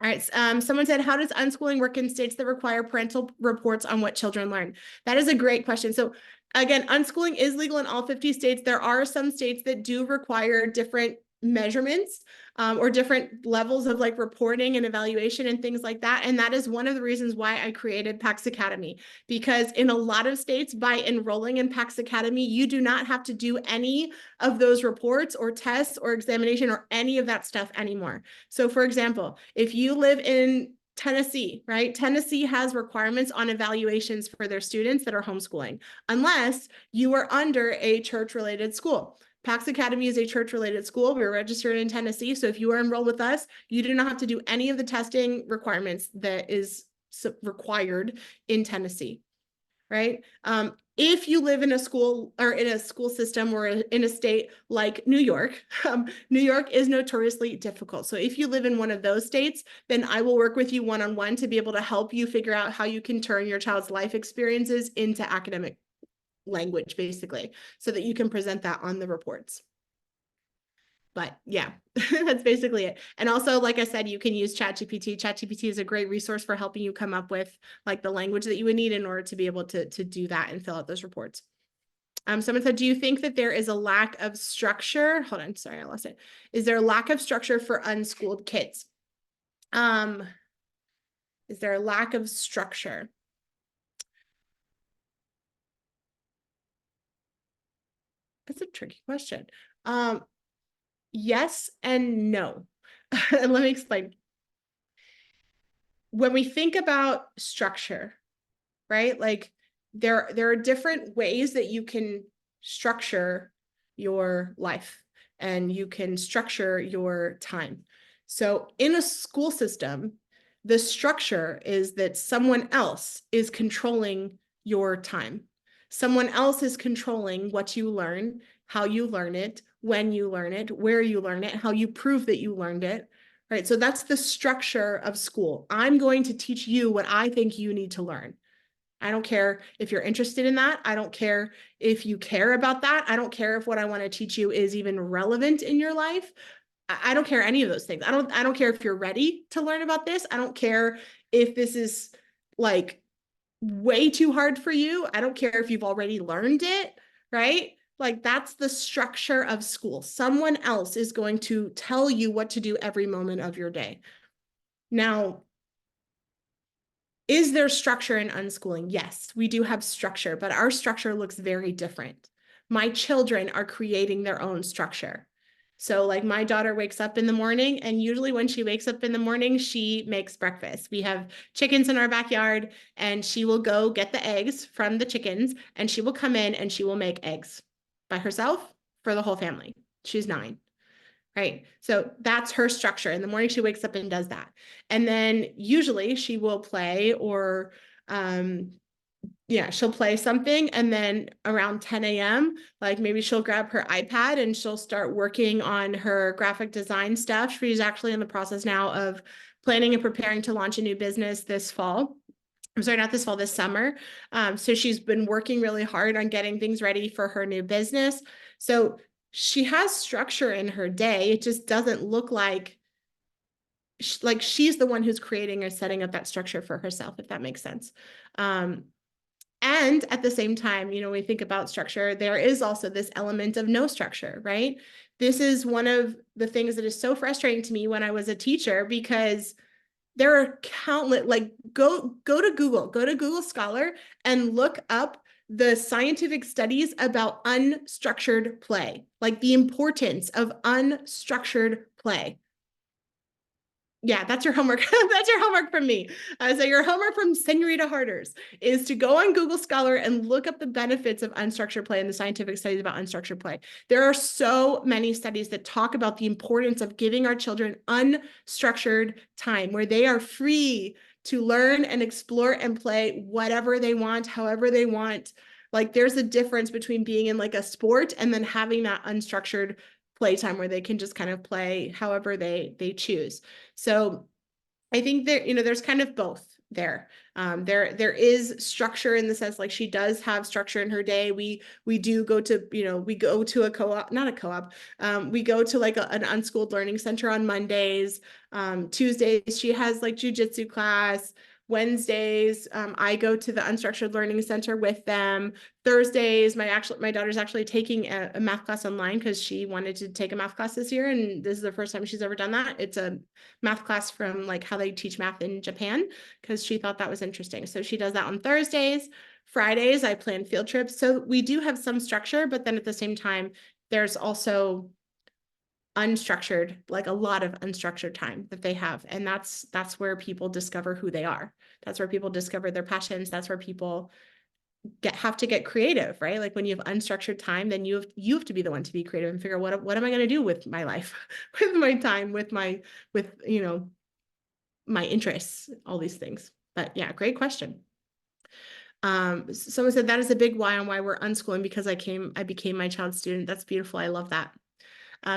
All right, someone said, how does unschooling work in states that require parental reports on what children learn? That is a great question. So again, unschooling is legal in all 50 states. There are some states that do require different measurements or different levels of like reporting and evaluation and things like that. And that is one of the reasons why I created PAX Academy, because in a lot of states, by enrolling in PAX Academy, you do not have to do any of those reports or tests or examination or any of that stuff anymore. So for example, if you live in Tennessee, right? Tennessee has requirements on evaluations for their students that are homeschooling, unless you are under a church-related school. PAX Academy is a church-related school. We're registered in Tennessee. So if you are enrolled with us, you do not have to do any of the testing requirements that is required in Tennessee, right? If you live in a school or in a school system or in a state like New York, New York is notoriously difficult. So if you live in one of those states, then I will work with you one-on-one to be able to help you figure out how you can turn your child's life experiences into academic language, basically, so that you can present that on the reports. But yeah, that's basically it. And also, like I said, you can use ChatGPT. ChatGPT is a great resource for helping you come up with like the language that you would need in order to be able to do that and fill out those reports. Someone said, do you think that there is a lack of structure? Hold on, sorry, I lost it. Is there a lack of structure for unschooled kids? Is there a lack of structure? That's a tricky question. Yes and no. And let me explain. When we think about structure, right? Like there are different ways that you can structure your life and you can structure your time. So in a school system, the structure is that someone else is controlling your time. Someone else is controlling what you learn, how you learn it, when you learn it, where you learn it, how you prove that you learned it, right? So that's the structure of school. I'm going to teach you what I think you need to learn. I don't care if you're interested in that. I don't care if you care about that. I don't care if what I want to teach you is even relevant in your life. I don't care any of those things. I don't care if you're ready to learn about this. I don't care if this is like way too hard for you. I don't care if you've already learned it, right? Like that's the structure of school. Someone else is going to tell you what to do every moment of your day. Now, is there structure in unschooling? Yes, we do have structure, but our structure looks very different. My children are creating their own structure. So like my daughter wakes up in the morning, and usually when she wakes up in the morning, she makes breakfast. We have chickens in our backyard, and she will go get the eggs from the chickens, and she will come in and she will make eggs by herself for the whole family. She's 9. Right. So that's her structure. In the morning, she wakes up and does that. And then usually she will play or, she'll play something. And then around 10 a.m., like maybe she'll grab her iPad and she'll start working on her graphic design stuff. She's actually in the process now of planning and preparing to launch a new business this fall. I'm sorry, not this fall, this summer. So she's been working really hard on getting things ready for her new business. So she has structure in her day. It just doesn't look like she's the one who's creating or setting up that structure for herself, if that makes sense. And at the same time, when we think about structure, there is also this element of no structure, right? This is one of the things that is so frustrating to me when I was a teacher, because there are countless, like go to Google Scholar and look up the scientific studies about unstructured play, like the importance of unstructured play. Yeah, that's your homework. That's your homework from me. So your homework from Senorita Harders is to go on Google Scholar and look up the benefits of unstructured play and the scientific studies about unstructured play. There are so many studies that talk about the importance of giving our children unstructured time where they are free to learn and explore and play whatever they want, however they want. Like there's a difference between being in like a sport and then having that unstructured playtime where they can just kind of play however they choose. So I think there, there's kind of both there. There is structure in the sense like she does have structure in her day. We do go to, we go to a co-op, not a co-op. We go to like an unschooled learning center on Mondays. Tuesdays, she has like jujitsu class. Wednesdays, I go to the unstructured learning center with them. Thursdays, my daughter's actually taking a math class online because she wanted to take a math class this year, and this is the first time she's ever done that. It's a math class from like how they teach math in Japan because she thought that was interesting. So she does that on Thursdays. Fridays, I plan field trips. So we do have some structure, but then at the same time, there's also unstructured, like a lot of unstructured time that they have. And that's where people discover who they are. That's where people discover their passions. That's where people have to get creative, right? Like when you have unstructured time, then you have to be the one to be creative and figure out what am I going to do with my life, with my time, with my interests, all these things. But yeah, great question. Someone said that is a big why on why we're unschooling because I became my child's student. That's beautiful. I love that.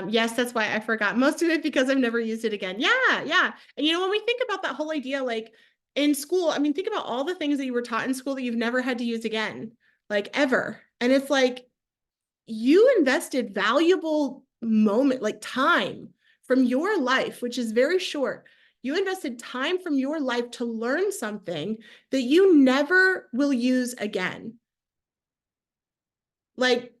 Yes, that's why I forgot most of it because I've never used it again. Yeah. And when we think about that whole idea, like in school, I mean, think about all the things that you were taught in school that you've never had to use again, like ever. And it's like you invested valuable moment, like time from your life, which is very short. You invested time from your life to learn something that you never will use again. Like,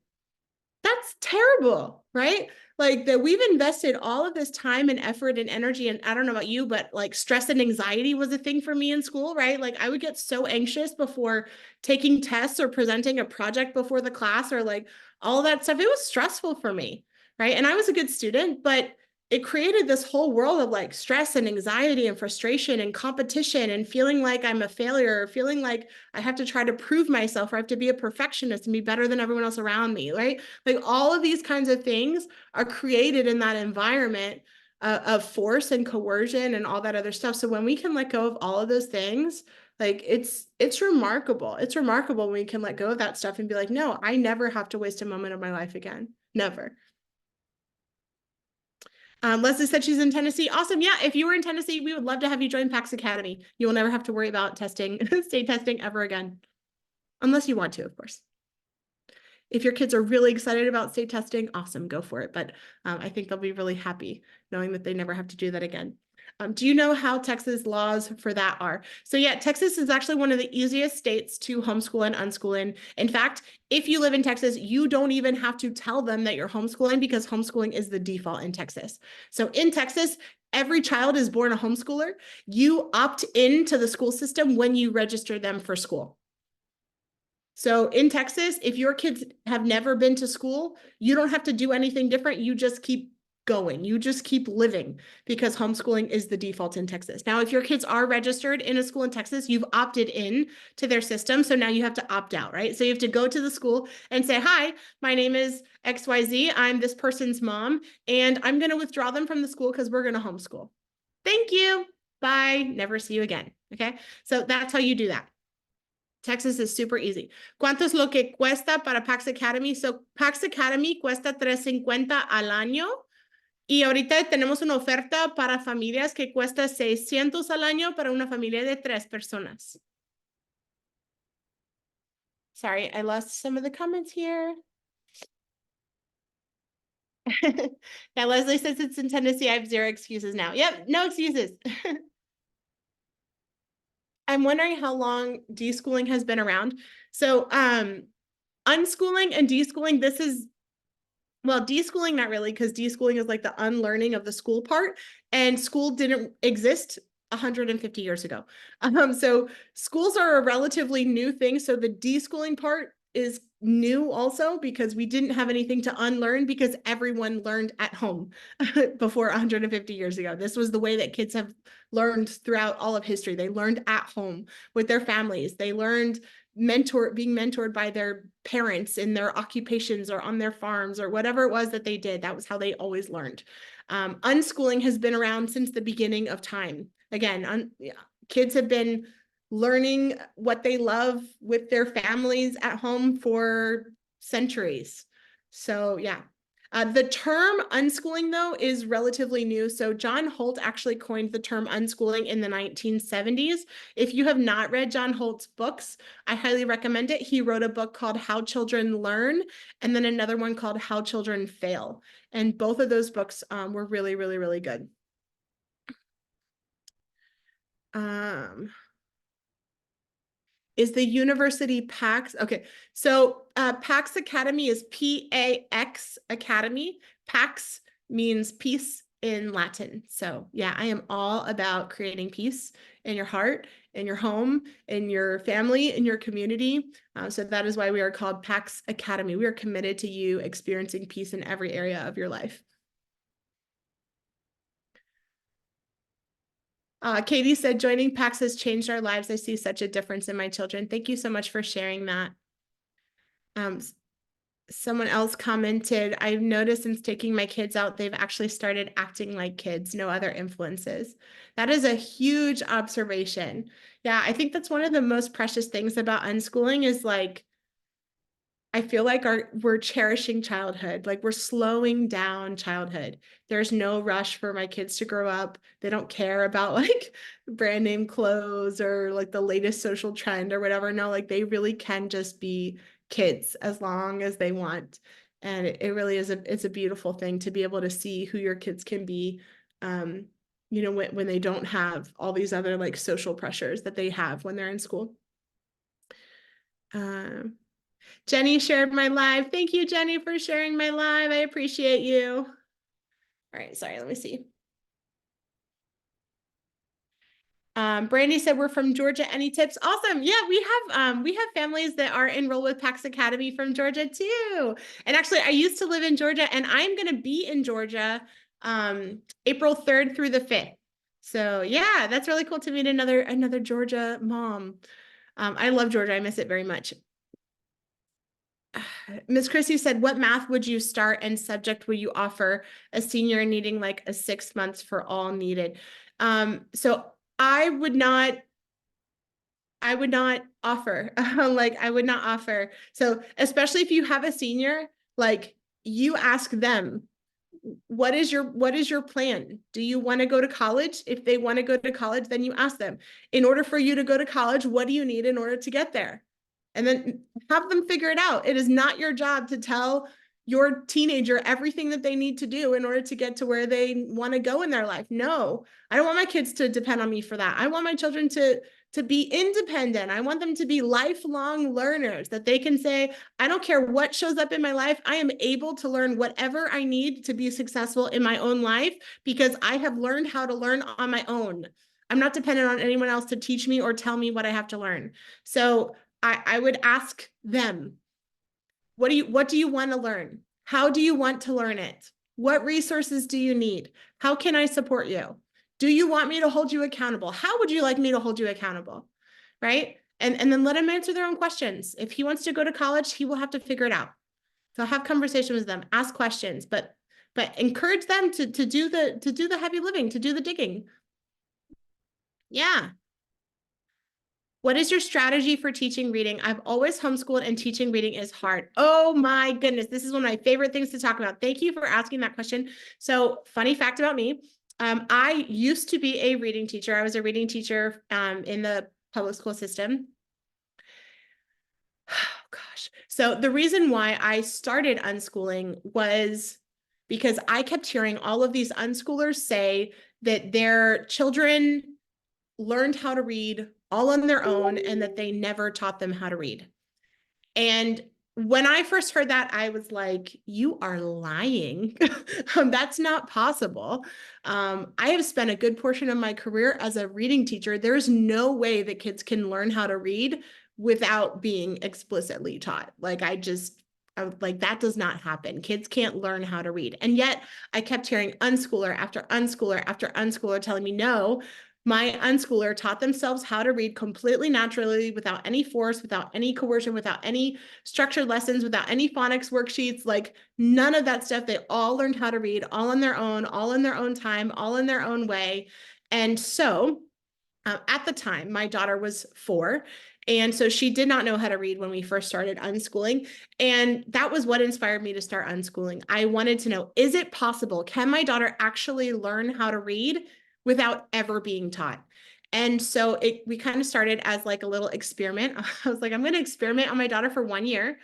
that's terrible, right? Like that we've invested all of this time and effort and energy. And I don't know about you, but like stress and anxiety was a thing for me in school, right? Like I would get so anxious before taking tests or presenting a project before the class or like all that stuff. It was stressful for me, right? And I was a good student, but it created this whole world of like stress and anxiety and frustration and competition and feeling like I'm a failure, or feeling like I have to try to prove myself, or I have to be a perfectionist and be better than everyone else around me, right? Like all of these kinds of things are created in that environment of force and coercion and all that other stuff. So when we can let go of all of those things, like it's remarkable. It's remarkable when we can let go of that stuff and be like, no, I never have to waste a moment of my life again. Never. Leslie said she's in Tennessee. Awesome. Yeah, if you were in Tennessee, we would love to have you join PAX Academy. You will never have to worry about testing, state testing ever again. Unless you want to, of course. If your kids are really excited about state testing, awesome, go for it. But I think they'll be really happy knowing that they never have to do that again. Do you know how Texas laws for that are? So yeah, Texas is actually one of the easiest states to homeschool and unschool in. In fact, if you live in Texas, you don't even have to tell them that you're homeschooling because homeschooling is the default in Texas. So in Texas, every child is born a homeschooler. You opt into the school system when you register them for school. So in Texas, if your kids have never been to school, you don't have to do anything different. You just keep going. You just keep living because homeschooling is the default in Texas. Now, if your kids are registered in a school in Texas, you've opted in to their system. So now you have to opt out, right? So you have to go to the school and say, hi, my name is XYZ. I'm this person's mom, and I'm going to withdraw them from the school because we're going to homeschool. Thank you. Bye. Never see you again. Okay. So that's how you do that. Texas is super easy. ¿Cuánto es lo que cuesta para PAX Academy? So PAX Academy cuesta $350 al año. Y ahorita tenemos una oferta para familias que cuesta $600 al año para una familia de 3 personas. Sorry, I lost some of the comments here. Now, Leslie says it's in Tennessee. I have 0 excuses now. Yep, no excuses. I'm wondering how long deschooling has been around. So unschooling and deschooling, this is, well, deschooling, not really, because deschooling is like the unlearning of the school part, and school didn't exist 150 years ago. So schools are a relatively new thing. So the deschooling part is new also because we didn't have anything to unlearn because everyone learned at home before 150 years ago. This was the way that kids have learned throughout all of history. They learned at home with their families. They learned being mentored by their parents in their occupations or on their farms or whatever it was that they did. That was how they always learned. Unschooling has been around since the beginning of time. Again, kids have been learning what they love with their families at home for centuries. So yeah. The term unschooling, though, is relatively new. So John Holt actually coined the term unschooling in the 1970s. If you have not read John Holt's books, I highly recommend it. He wrote a book called How Children Learn, and then another one called How Children Fail. And both of those books were really, really, really good. Is the university PAX? Okay, so PAX Academy is PAX Academy. PAX means peace in Latin. So yeah, I am all about creating peace in your heart, in your home, in your family, in your community. So that is why we are called PAX Academy. We are committed to you experiencing peace in every area of your life. Katie said, joining PAX has changed our lives. I see such a difference in my children. Thank you so much for sharing that. Someone else commented, I've noticed since taking my kids out, they've actually started acting like kids, no other influences. That is a huge observation. Yeah, I think that's one of the most precious things about unschooling is like, I feel like we're cherishing childhood, like we're slowing down childhood. There's no rush for my kids to grow up. They don't care about like brand name clothes or like the latest social trend or whatever. No, like they really can just be kids as long as they want. And it really is it's a beautiful thing to be able to see who your kids can be, you know, when they don't have all these other like social pressures that they have when they're in school. Jenny shared my live. Thank you, Jenny, for sharing my live. I appreciate you. All right, sorry, let me see. Brandy said we're from Georgia. Any tips? Awesome. Yeah, we have families that are enrolled with PAX Academy from Georgia too. And actually, I used to live in Georgia, and I'm going to be in Georgia April 3rd through the 5th. So yeah, that's really cool to meet another Georgia mom. I love Georgia. I miss it very much. Miss Christie said, what math would you start and subject would you offer a senior needing like a 6 months for all needed? So I would not offer, like I would not offer. So especially if you have a senior, like you ask them, what is your plan? Do you want to go to college? If they want to go to college, then you ask them, in order for you to go to college, what do you need in order to get there? And then have them figure it out. It is not your job to tell your teenager everything that they need to do in order to get to where they want to go in their life. No, I don't want my kids to depend on me for that. I want my children to be independent. I want them to be lifelong learners, that they can say, I don't care what shows up in my life. I am able to learn whatever I need to be successful in my own life because I have learned how to learn on my own. I'm not dependent on anyone else to teach me or tell me what I have to learn. So I would ask them, what do you want to learn? How do you want to learn it? What resources do you need? How can I support you? Do you want me to hold you accountable? How would you like me to hold you accountable? Right? And then let him answer their own questions. If he wants to go to college, he will have to figure it out. So have conversations with them, ask questions, but encourage them to do the heavy lifting, to do the digging. Yeah. What is your strategy for teaching reading? I've always homeschooled and teaching reading is hard. Oh my goodness. This is one of my favorite things to talk about. Thank you for asking that question. So funny fact about me, I used to be a reading teacher. I was a reading teacher in the public school system. Oh gosh. So the reason why I started unschooling was because I kept hearing all of these unschoolers say that their children learned how to read all on their own and that they never taught them how to read. And when I first heard that, I was like, you are lying. That's not possible. I have spent a good portion of my career as a reading teacher. There's no way that kids can learn how to read without being explicitly taught. Like I was like, that does not happen. Kids can't learn how to read. And yet I kept hearing unschooler after unschooler after unschooler telling me, no, my unschooler taught themselves how to read completely naturally without any force, without any coercion, without any structured lessons, without any phonics worksheets, like none of that stuff. They all learned how to read all on their own, all in their own time, all in their own way. And so at the time, my daughter was 4. And so she did not know how to read when we first started unschooling. And that was what inspired me to start unschooling. I wanted to know, is it possible? Can my daughter actually learn how to read without ever being taught? And so we kind of started as like a little experiment. I was like, I'm going to experiment on my daughter for 1 year.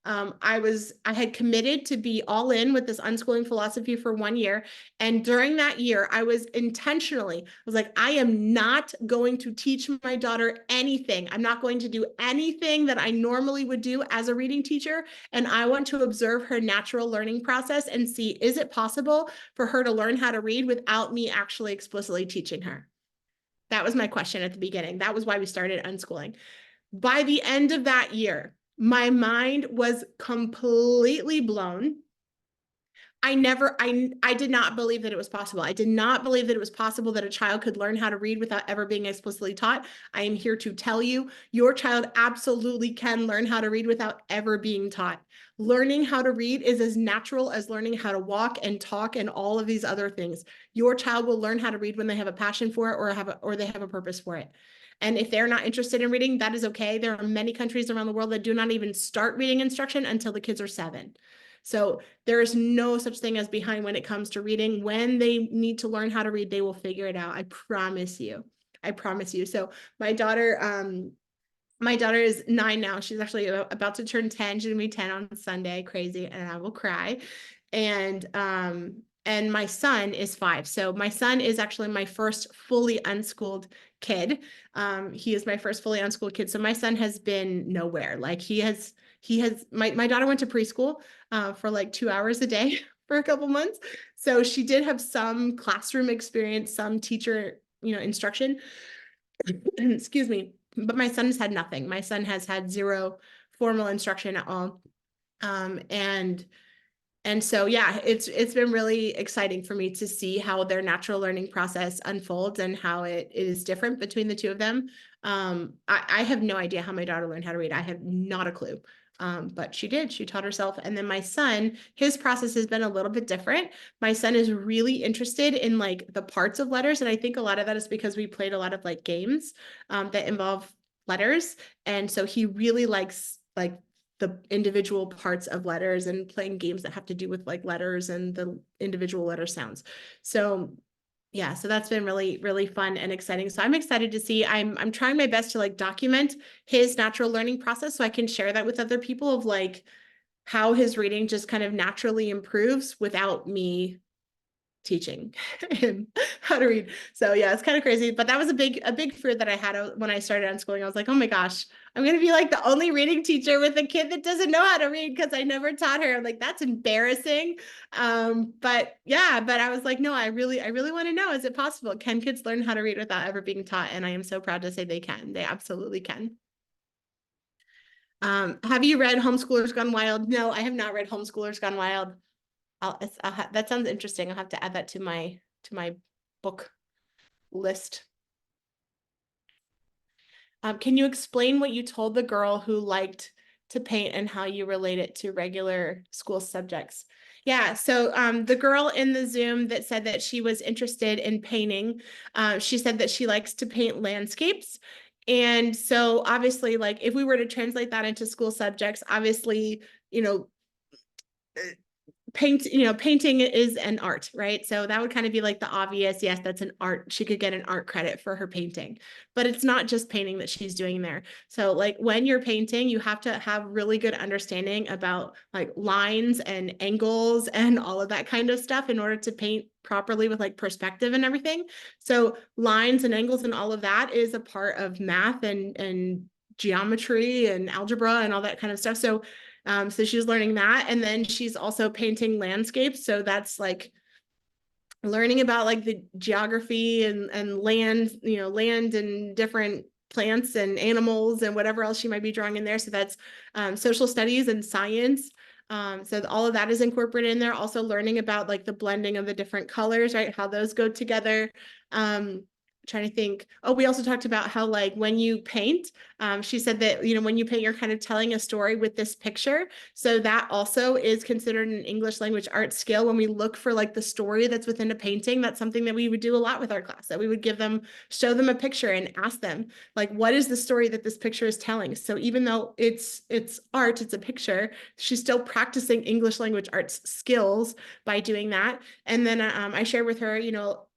I had committed to be all in with this unschooling philosophy for 1 year. And during that year, I was like, I am not going to teach my daughter anything. I'm not going to do anything that I normally would do as a reading teacher. And I want to observe her natural learning process and see, is it possible for her to learn how to read without me actually explicitly teaching her? That was my question at the beginning. That was why we started unschooling. By the end of that year, my mind was completely blown. I did not believe that it was possible. I did not believe that it was possible that a child could learn how to read without ever being explicitly taught. I am here to tell you, your child absolutely can learn how to read without ever being taught. Learning how to read is as natural as learning how to walk and talk and all of these other things. Your child will learn how to read when they have a passion for it or they have a purpose for it. And if they're not interested in reading, that is okay. There are many countries around the world that do not even start reading instruction until the kids are 7. So there is no such thing as behind when it comes to reading. When they need to learn how to read, they will figure it out. I promise you. I promise you. So my daughter is 9 now. She's actually about to turn 10. She's gonna be 10 on Sunday. Crazy, and I will cry. And my son is 5. So my son is actually my first fully unschooled kid. He is my first fully unschooled kid. So my son has been nowhere. Like my daughter went to preschool for like 2 hours a day for a couple months. So she did have some classroom experience, some teacher, instruction. Excuse me. But my son has had nothing. My son has had 0 formal instruction at all. And so, yeah, it's been really exciting for me to see how their natural learning process unfolds and how it is different between the two of them. I have no idea how my daughter learned how to read. I have not a clue. But she did. She taught herself. And then my son, his process has been a little bit different. My son is really interested in like the parts of letters. And I think a lot of that is because we played a lot of like games that involve letters. And so he really likes like the individual parts of letters and playing games that have to do with like letters and the individual letter sounds. So yeah, so that's been really, really fun and exciting. So I'm excited to see, I'm trying my best to like document his natural learning process so I can share that with other people of like how his reading just kind of naturally improves without me teaching him how to read. So yeah, it's kind of crazy, but that was a big fear that I had when I started unschooling. I was like, oh my gosh, I'm going to be like the only reading teacher with a kid that doesn't know how to read because I never taught her. I'm like, that's embarrassing. But I was like, no, I really want to know, is it possible? Can kids learn how to read without ever being taught? And I am so proud to say they can. They absolutely can. Have you read Homeschoolers Gone Wild? No, I have not read Homeschoolers Gone Wild. That sounds interesting. I'll have to add that to my book list. Can you explain what you told the girl who liked to paint and how you relate it to regular school subjects? Yeah, so the girl in the Zoom that said that she was interested in painting, she said that she likes to paint landscapes. And so obviously, like if we were to translate that into school subjects, obviously, painting is an art, right? So that would kind of be like the obvious, yes, that's an art. She could get an art credit for her painting, but it's not just painting that she's doing there. So like when you're painting, you have to have really good understanding about like lines and angles and all of that kind of stuff in order to paint properly with like perspective and everything. So lines and angles and all of that is a part of math and geometry and algebra and all that kind of stuff. So So she's learning that. And then she's also painting landscapes. So that's like learning about like the geography and land, land and different plants and animals and whatever else she might be drawing in there. So that's social studies and science. So all of that is incorporated in there. Also learning about like the blending of the different colors, right? How those go together. Trying to think. Oh, we also talked about how like when you paint, she said that, when you paint, you're kind of telling a story with this picture. So that also is considered an English language arts skill. When we look for like the story that's within a painting, that's something that we would do a lot with our class, that we would show them a picture and ask them like, what is the story that this picture is telling? So even though it's art, it's a picture, she's still practicing English language arts skills by doing that. And then I shared with her,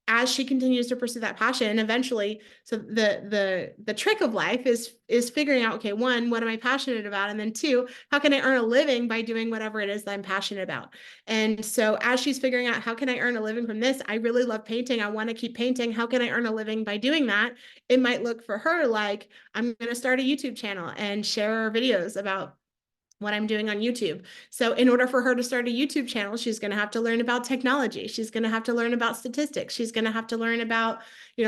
as she continues to pursue that passion, eventually, so the trick of life is figuring out, okay, one, what am I passionate about? And then two, how can I earn a living by doing whatever it is that I'm passionate about? And so as she's figuring out, how can I earn a living from this? I really love painting. I want to keep painting. How can I earn a living by doing that? It might look for her like, I'm going to start a YouTube channel and share videos about what I'm doing on YouTube. So in order for her to start a YouTube channel, she's going to have to learn about technology. She's going to have to learn about statistics. She's going to have to learn about,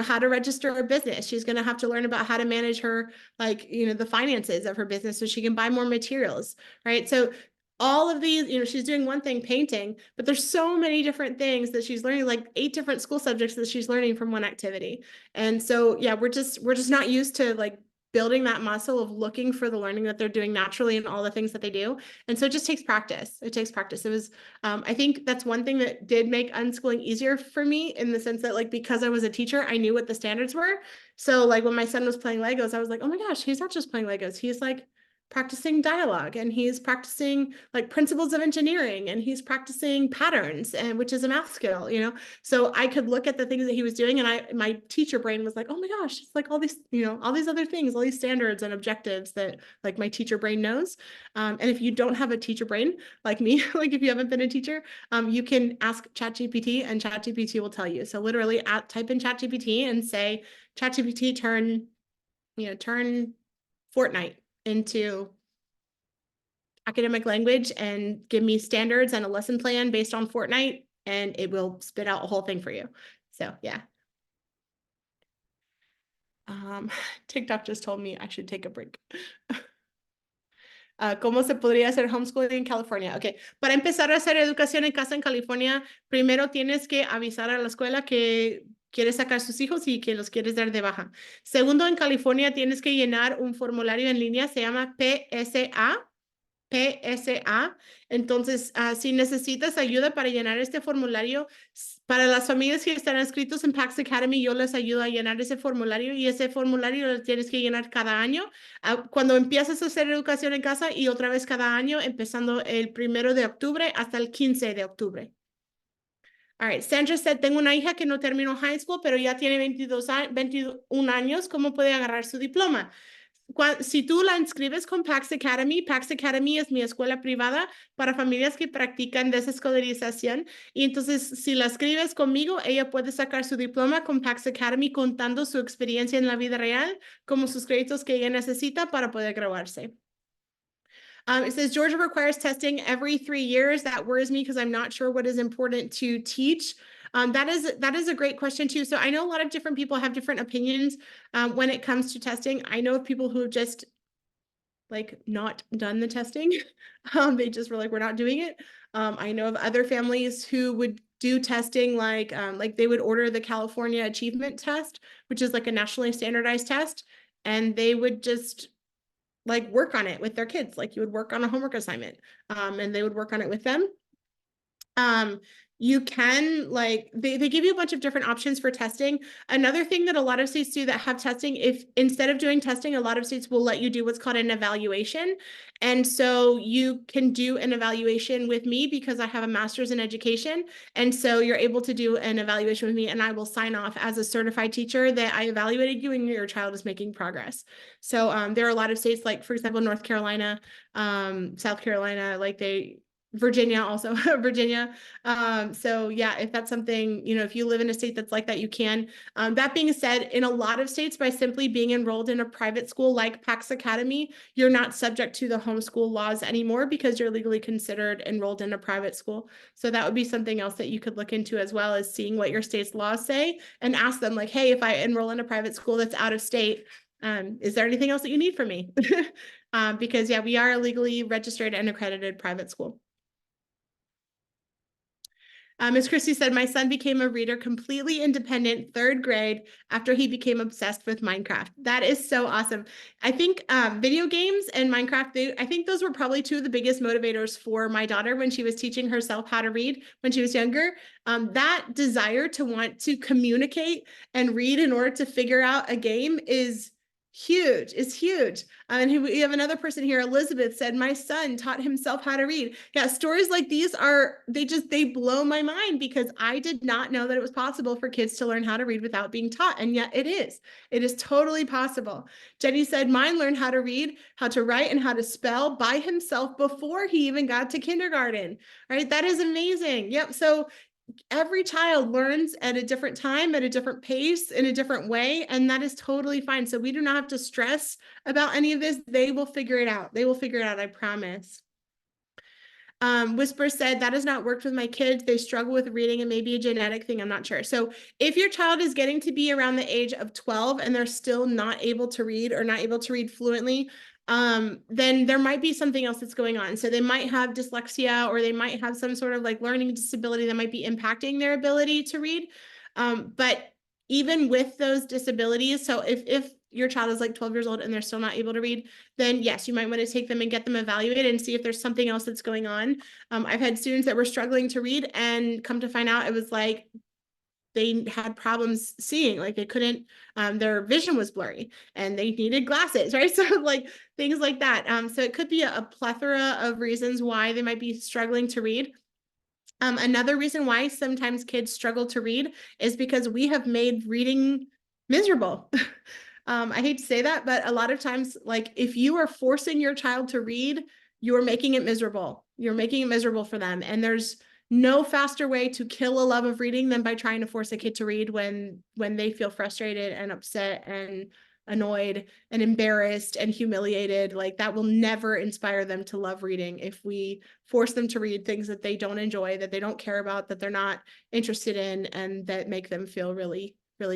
how to register a business. She's going to have to learn about how to manage her, like, the finances of her business so she can buy more materials, right? So all of these, she's doing one thing, painting, but there's so many different things that she's learning, like 8 different school subjects that she's learning from one activity. And so, yeah, we're just not used to like building that muscle of looking for the learning that they're doing naturally in all the things that they do. And so it just takes practice. It takes practice. It was, I think that's one thing that did make unschooling easier for me, in the sense that like, because I was a teacher, I knew what the standards were. So like when my son was playing Legos, I was like, oh my gosh, he's not just playing Legos. He's like practicing dialogue, and he's practicing like principles of engineering, and he's practicing patterns, and which is a math skill, so I could look at the things that he was doing, and my teacher brain was like, oh my gosh, it's like all these, all these other things, all these standards and objectives that like my teacher brain knows. And if you don't have a teacher brain like me, like if you haven't been a teacher, you can ask ChatGPT, and ChatGPT will tell you. So literally type in ChatGPT and say, ChatGPT, turn Fortnite into academic language and give me standards and a lesson plan based on Fortnite, and it will spit out a whole thing for you. So yeah. TikTok just told me I should take a break. ¿Cómo se podría hacer homeschooling en California? Ok, para empezar a hacer educación en casa en California, primero tienes que avisar a la escuela que quieres sacar sus hijos y que los quieres dar de baja. Segundo, en California tienes que llenar un formulario en línea, se llama PSA. Entonces, si necesitas ayuda para llenar este formulario, para las familias que están inscritos en PAX Academy, yo les ayudo a llenar ese formulario, y ese formulario lo tienes que llenar cada año, cuando empiezas a hacer educación en casa, y otra vez cada año, empezando el 1 de octubre hasta el 15 de octubre. All right, Sandra said, tengo una hija que no terminó high school, pero ya tiene 21 años. ¿Cómo puede agarrar su diploma? Si tú la inscribes con PAX Academy es mi escuela privada para familias que practican desescolarización, y entonces si la escribes conmigo, ella puede sacar su diploma con PAX Academy, contando su experiencia en la vida real como sus créditos que ella necesita para poder graduarse. It says Georgia requires testing every 3 years. That worries me because I'm not sure what is important to teach. That is a great question too. So I know a lot of different people have different opinions when it comes to testing. I know of people who have just like not done the testing. They just were like, we're not doing it. I know of other families who would do testing like they would order the California Achievement Test, which is like a nationally standardized test, and they would just like work on it with their kids. Like you would work on a homework assignment, and they would work on it with them. You can like, they give you a bunch of different options for testing. Another thing that a lot of states do that have testing, if instead of doing testing, a lot of states will let you do what's called an evaluation. And so you can do an evaluation with me because I have a master's in education. And so you're able to do an evaluation with me, and I will sign off as a certified teacher that I evaluated you and your child is making progress. So there are a lot of states, like for example, North Carolina, South Carolina, like Virginia also, Virginia. So yeah, if that's something, you know, if you live in a state that's like that, you can. That being said, in a lot of states, by simply being enrolled in a private school like Pax Academy, you're not subject to the homeschool laws anymore because you're legally considered enrolled in a private school. So that would be something else that you could look into, as well as seeing what your state's laws say and ask them like, hey, if I enroll in a private school that's out of state, is there anything else that you need from me? Because yeah, we are a legally registered and accredited private school. As Christy said, my son became a reader completely independent, 3rd grade, after he became obsessed with Minecraft. That is so awesome. I think video games and Minecraft, I think those were probably 2 of the biggest motivators for my daughter when she was teaching herself how to read when she was younger. That desire to want to communicate and read in order to figure out a game is huge. It's huge. And we have another person here, Elizabeth, said, my son taught himself how to read. Yeah, stories like these they blow my mind, because I did not know that it was possible for kids to learn how to read without being taught. And yet it is. It is totally possible. Jenny said, mine learned how to read, how to write, and how to spell by himself before he even got to kindergarten. Right? That is amazing. Yep. So every child learns at a different time, at a different pace, in a different way, and that is totally fine. So we do not have to stress about any of this. They will figure it out. They will figure it out, I promise. Whisper said, that has not worked with my kids. They struggle with reading, and maybe a genetic thing. I'm not sure. So if your child is getting to be around the age of 12 and they're still not able to read or not able to read fluently, then there might be something else that's going on. So they might have dyslexia, or they might have some sort of like learning disability that might be impacting their ability to read. But even with those disabilities, so if your child is like 12 years old and they're still not able to read, then yes, you might want to take them and get them evaluated and see if there's something else that's going on. I've had students that were struggling to read, and come to find out it was like they had problems seeing, like they couldn't, their vision was blurry and they needed glasses, right? So like things like that. So it could be a plethora of reasons why they might be struggling to read. Another reason why sometimes kids struggle to read is because we have made reading miserable. I hate to say that, but a lot of times, like if you are forcing your child to read, you're making it miserable. You're making it miserable for them. And there's no faster way to kill a love of reading than by trying to force a kid to read when they feel frustrated and upset and annoyed and embarrassed and humiliated. Like that will never inspire them to love reading if we force them to read things that they don't enjoy, that they don't care about, that they're not interested in, and that make them feel really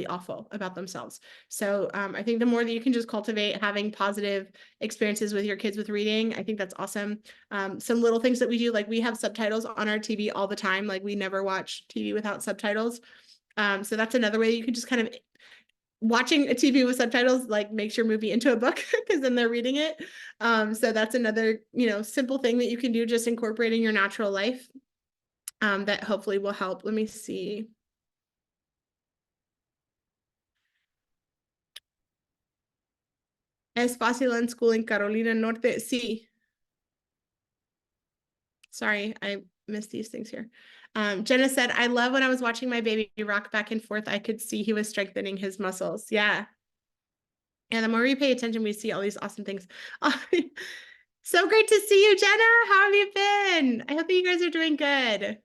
awful about themselves. So I think the more that you can just cultivate having positive experiences with your kids with reading, I think that's awesome. Some little things that we do, like we have subtitles on our TV all the time. Like we never watch TV without subtitles. So that's another way you can just kind of, watching a TV with subtitles like makes your movie into a book, because then they're reading it. So that's another, simple thing that you can do, just incorporating your natural life, that hopefully will help. Let me see. Es fácil en school in Carolina Norte. Sí. Sorry, I missed these things here. Jenna said, I love when I was watching my baby rock back and forth, I could see he was strengthening his muscles. Yeah. And the more we pay attention, we see all these awesome things. So great to see you, Jenna. How have you been? I hope you guys are doing good.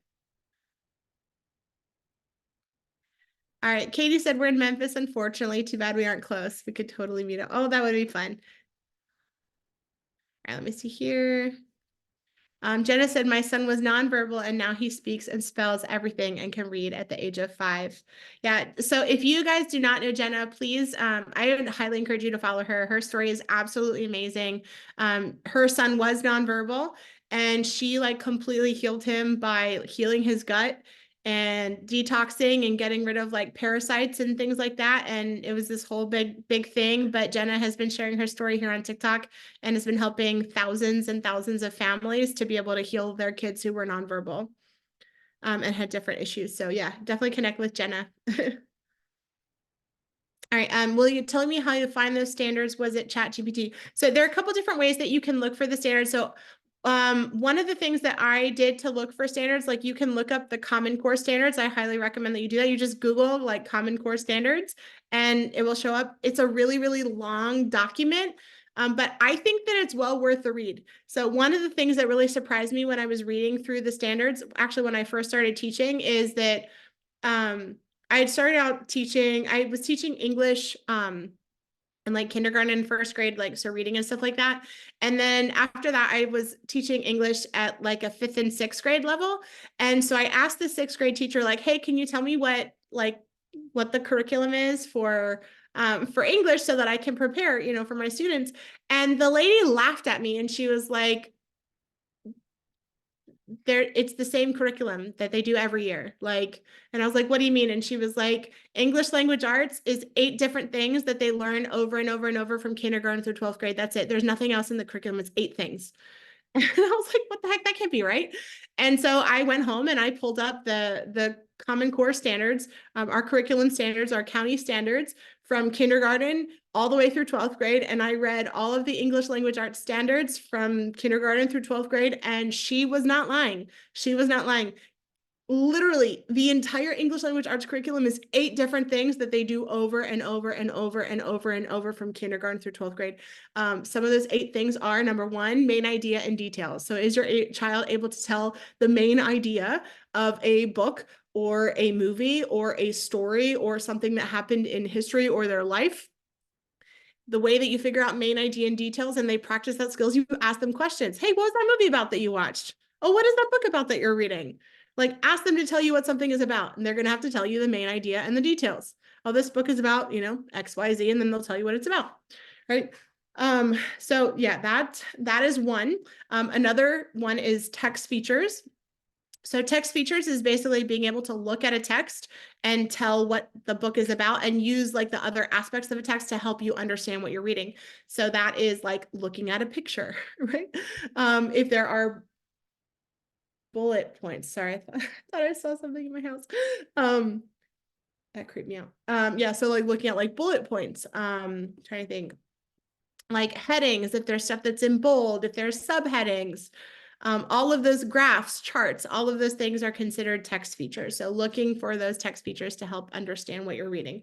All right. Katie said, we're in Memphis, unfortunately. Too bad we aren't close. We could totally meet up. Oh, that would be fun. All right, let me see here. Jenna said, my son was nonverbal and now he speaks and spells everything and can read at the age of 5. Yeah. So if you guys do not know Jenna, please, I would highly encourage you to follow her. Her story is absolutely amazing. Her son was nonverbal, and she like completely healed him by healing his gut and detoxing and getting rid of like parasites and things like that. And it was this whole big thing. But Jenna has been sharing her story here on TikTok and has been helping thousands and thousands of families to be able to heal their kids who were nonverbal, and had different issues. So yeah, definitely connect with Jenna. All right, will you tell me how you find those standards? Was it ChatGPT? So there are a couple different ways that you can look for the standards. So one of the things that I did to look for standards, like you can look up the Common Core standards. I highly recommend that you do that. You just Google like Common Core standards and it will show up. It's a really long document. But I think that it's well worth the read. So one of the things that really surprised me when I was reading through the standards, actually when I first started teaching, is that I had started out teaching, I was teaching English in like kindergarten and first grade, like so reading and stuff like that. And then after that, I was teaching English at like a 5th and 6th grade level. And so I asked the 6th grade teacher, like, hey, can you tell me what the curriculum is for English so that I can prepare, for my students. And the lady laughed at me and she was like, it's the same curriculum that they do every year. And I was like, what do you mean? And she was like, English language arts is 8 different things that they learn over and over and over from kindergarten through 12th grade. That's it. There's nothing else in the curriculum. It's 8 things. And I was like, what the heck? That can't be right. And so I went home and I pulled up the Common Core standards, our curriculum standards, our county standards from kindergarten all the way through 12th grade. And I read all of the English language arts standards from kindergarten through 12th grade. And she was not lying. She was not lying. Literally, the entire English language arts curriculum is 8 different things that they do over and over and over and over and over from kindergarten through 12th grade. Some of those 8 things are, number 1, main idea and details. So is your child able to tell the main idea of a book or a movie or a story or something that happened in history or their life? The way that you figure out main idea and details and they practice that skills, you ask them questions. Hey, what was that movie about that you watched? Oh, what is that book about that you're reading? Like, ask them to tell you what something is about, and they're going to have to tell you the main idea and the details. Oh, this book is about, X, Y, Z, and then they'll tell you what it's about, right? So yeah, that is one. Another one is text features. So text features is basically being able to look at a text and tell what the book is about and use like the other aspects of a text to help you understand what you're reading. So that is like looking at a picture, right? If there are bullet points, sorry, I thought I saw something in my house. That creeped me out. Yeah, so like looking at like bullet points, trying to think, like headings, if there's stuff that's in bold, if there's subheadings, all of those graphs, charts, all of those things are considered text features. So looking for those text features to help understand what you're reading.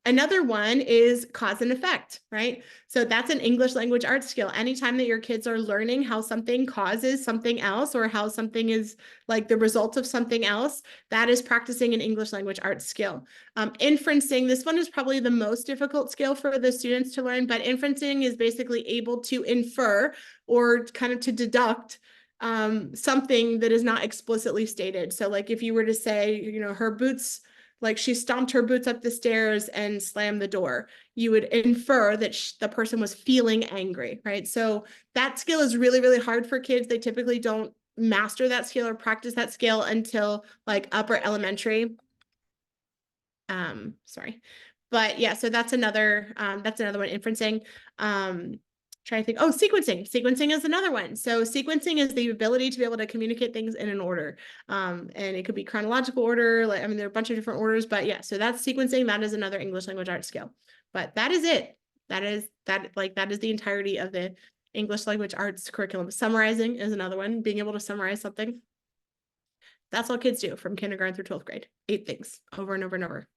Another one is cause and effect, right? So that's an English language arts skill. Anytime that your kids are learning how something causes something else or how something is like the result of something else, that is practicing an English language arts skill. Inferencing, this one is probably the most difficult skill for the students to learn, but inferencing is basically able to infer or kind of to deduct something that is not explicitly stated. So like if you were to say, her boots, like she stomped her boots up the stairs and slammed the door, you would infer that the person was feeling angry, right? So that skill is really, really hard for kids. They typically don't master that skill or practice that skill until like upper elementary. Sorry. But yeah, so that's another one, inferencing. Trying to think, sequencing is another one. So sequencing is the ability to be able to communicate things in an order. And it could be chronological order, there are a bunch of different orders, but yeah, so that's sequencing. That is another English language arts skill. But that is it. That is the entirety of the English language arts curriculum. Summarizing is another one, being able to summarize something. That's all kids do from kindergarten through 12th grade. 8 things over and over and over.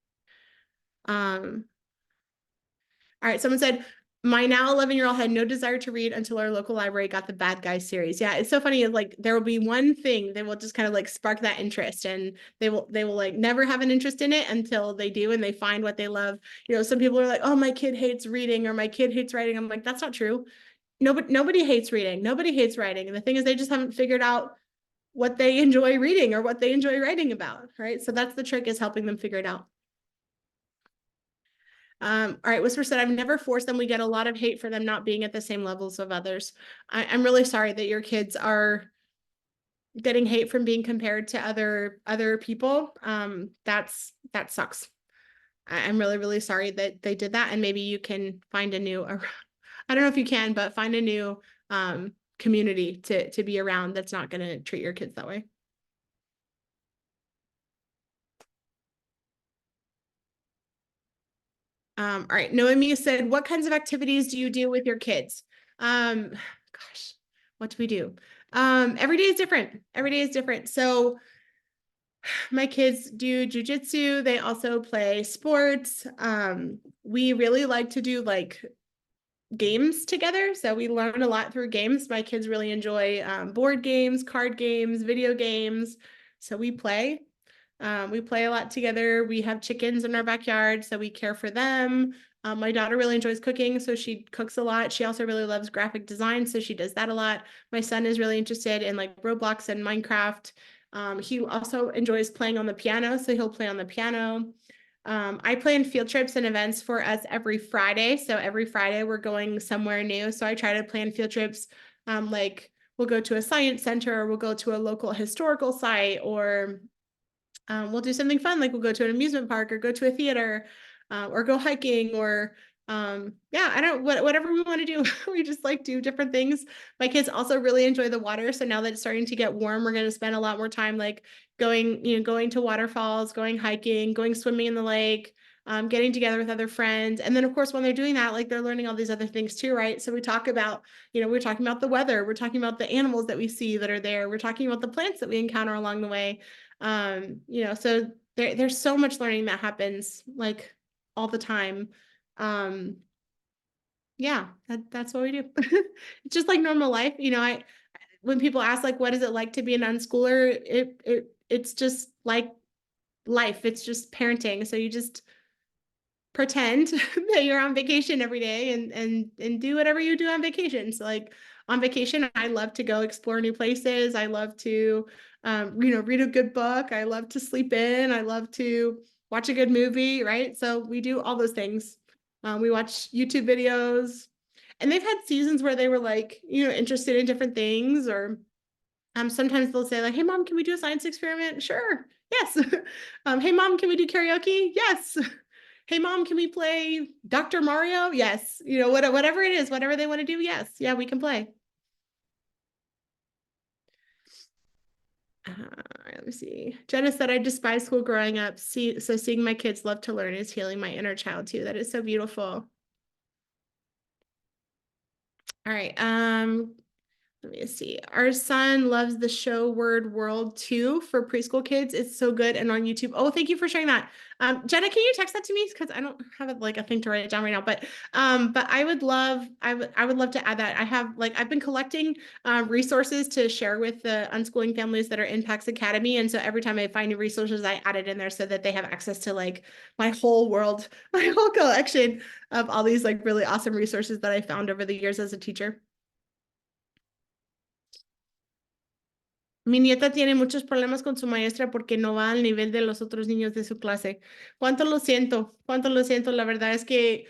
All right, someone said, my now 11-year-old had no desire to read until our local library got the Bad Guys series. Yeah, it's so funny. Like there will be one thing that will just kind of like spark that interest, and they will like never have an interest in it until they do and they find what they love. Some people are like, oh, my kid hates reading or my kid hates writing. I'm like, that's not true. Nobody hates reading. Nobody hates writing. And the thing is, they just haven't figured out what they enjoy reading or what they enjoy writing about, right? So that's the trick, is helping them figure it out. All right, Whisper said, I've never forced them. We get a lot of hate for them not being at the same levels of others. I'm really sorry that your kids are getting hate from being compared to other people. That sucks. I'm really, really sorry that they did that. And maybe you can find a new, I don't know if you can, but find a new community to be around that's not going to treat your kids that way. All right, Noemi said, what kinds of activities do you do with your kids? Gosh, what do we do? Every day is different. Every day is different. So my kids do jujitsu. They also play sports. We really like to do like games together. So we learn a lot through games. My kids really enjoy board games, card games, video games. So we play. We play a lot together. We have chickens in our backyard, so we care for them. My daughter really enjoys cooking, so she cooks a lot. She also really loves graphic design, so she does that a lot. My son is really interested in like Roblox and Minecraft. He also enjoys playing on the piano, so he'll play on the piano. I plan field trips and events for us every Friday. So every Friday we're going somewhere new. So I try to plan field trips. Like we'll go to a science center, or we'll go to a local historical site, or we'll do something fun, like we'll go to an amusement park or go to a theater, or go hiking, or yeah, I don't whatever we want to do. We just like do different things. My kids also really enjoy the water, so now that it's starting to get warm, we're going to spend a lot more time like going to waterfalls, going hiking, going swimming in the lake, getting together with other friends. And then of course when they're doing that, like they're learning all these other things too, right? So we talk about, we're talking about the weather, we're talking about the animals that we see that are there, we're talking about the plants that we encounter along the way. So there's so much learning that happens like all the time. Yeah, that's what we do. It's just like normal life. When people ask like what is it like to be an unschooler, it's just like life. It's just parenting. So you just pretend that you're on vacation every day and do whatever you do on vacation. So like on vacation, I love to go explore new places. I love to, read a good book. I love to sleep in. I love to watch a good movie, right? So we do all those things. We watch YouTube videos, and they've had seasons where they were like, interested in different things, or sometimes they'll say like, hey mom, can we do a science experiment? Sure. Yes. Hey mom, can we do karaoke? Yes. Hey mom, can we play Dr. Mario? Yes. Whatever it is, whatever they want to do. Yes. Yeah, we can play. Let me see. Jenna said, I despise school growing up. So seeing my kids love to learn is healing my inner child too. That is so beautiful. All right. Let me see. Our son loves the show Word World 2 for preschool kids. It's so good and on YouTube. Oh, thank you for sharing that. Jenna, can you text that to me? Because I don't have it like a thing to write it down right now. But I would love to add that. I've been collecting resources to share with the unschooling families that are in PAX Academy. And so every time I find new resources, I add it in there so that they have access to like my whole world, my whole collection of all these like really awesome resources that I found over the years as a teacher. Mi nieta tiene muchos problemas con su maestra porque no va al nivel de los otros niños de su clase. ¿Cuánto lo siento? ¿Cuánto lo siento? La verdad es que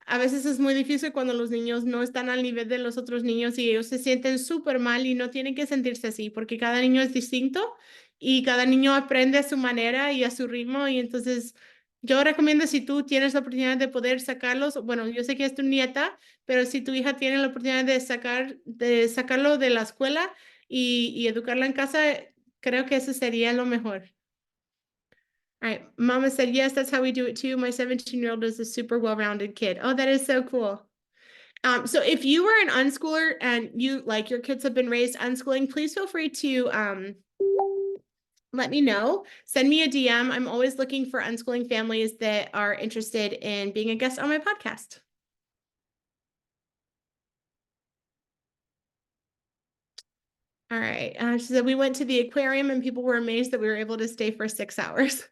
a veces es muy difícil cuando los niños no están al nivel de los otros niños y ellos se sienten súper mal, y no tienen que sentirse así porque cada niño es distinto y cada niño aprende a su manera y a su ritmo. Y entonces yo recomiendo, si tú tienes la oportunidad de poder sacarlos, bueno, yo sé que es tu nieta, pero si tu hija tiene la oportunidad de sacarlo de la escuela y educarla en casa, creo que eso sería lo mejor. All right. Mama said, yes, that's how we do it too. My 17-year-old is a super well-rounded kid. Oh, that is so cool. So if you were an unschooler and you like your kids have been raised unschooling, please feel free to let me know. Send me a DM. I'm always looking for unschooling families that are interested in being a guest on my podcast. All right. She said we went to the aquarium and people were amazed that we were able to stay for 6 hours.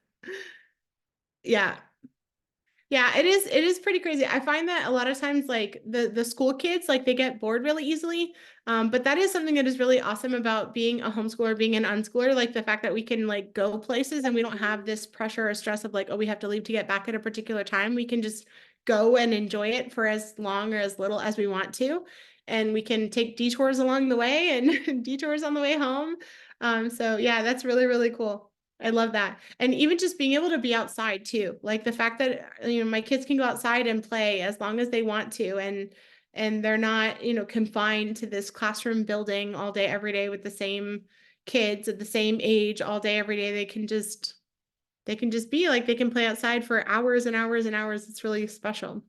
Yeah. Yeah, it is pretty crazy. I find that a lot of times like the school kids, like they get bored really easily. But that is something that is really awesome about being a homeschooler, being an unschooler, like the fact that we can like go places and we don't have this pressure or stress of like, oh, we have to leave to get back at a particular time. We can just go and enjoy it for as long or as little as we want to. And we can take detours along the way and detours on the way home. So yeah, that's really, really cool. I love that. And even just being able to be outside too. Like the fact that, my kids can go outside and play as long as they want to, and they're not, confined to this classroom building all day, every day with the same kids at the same age all day, every day. They can just be like, they can play outside for hours and hours and hours. It's really special.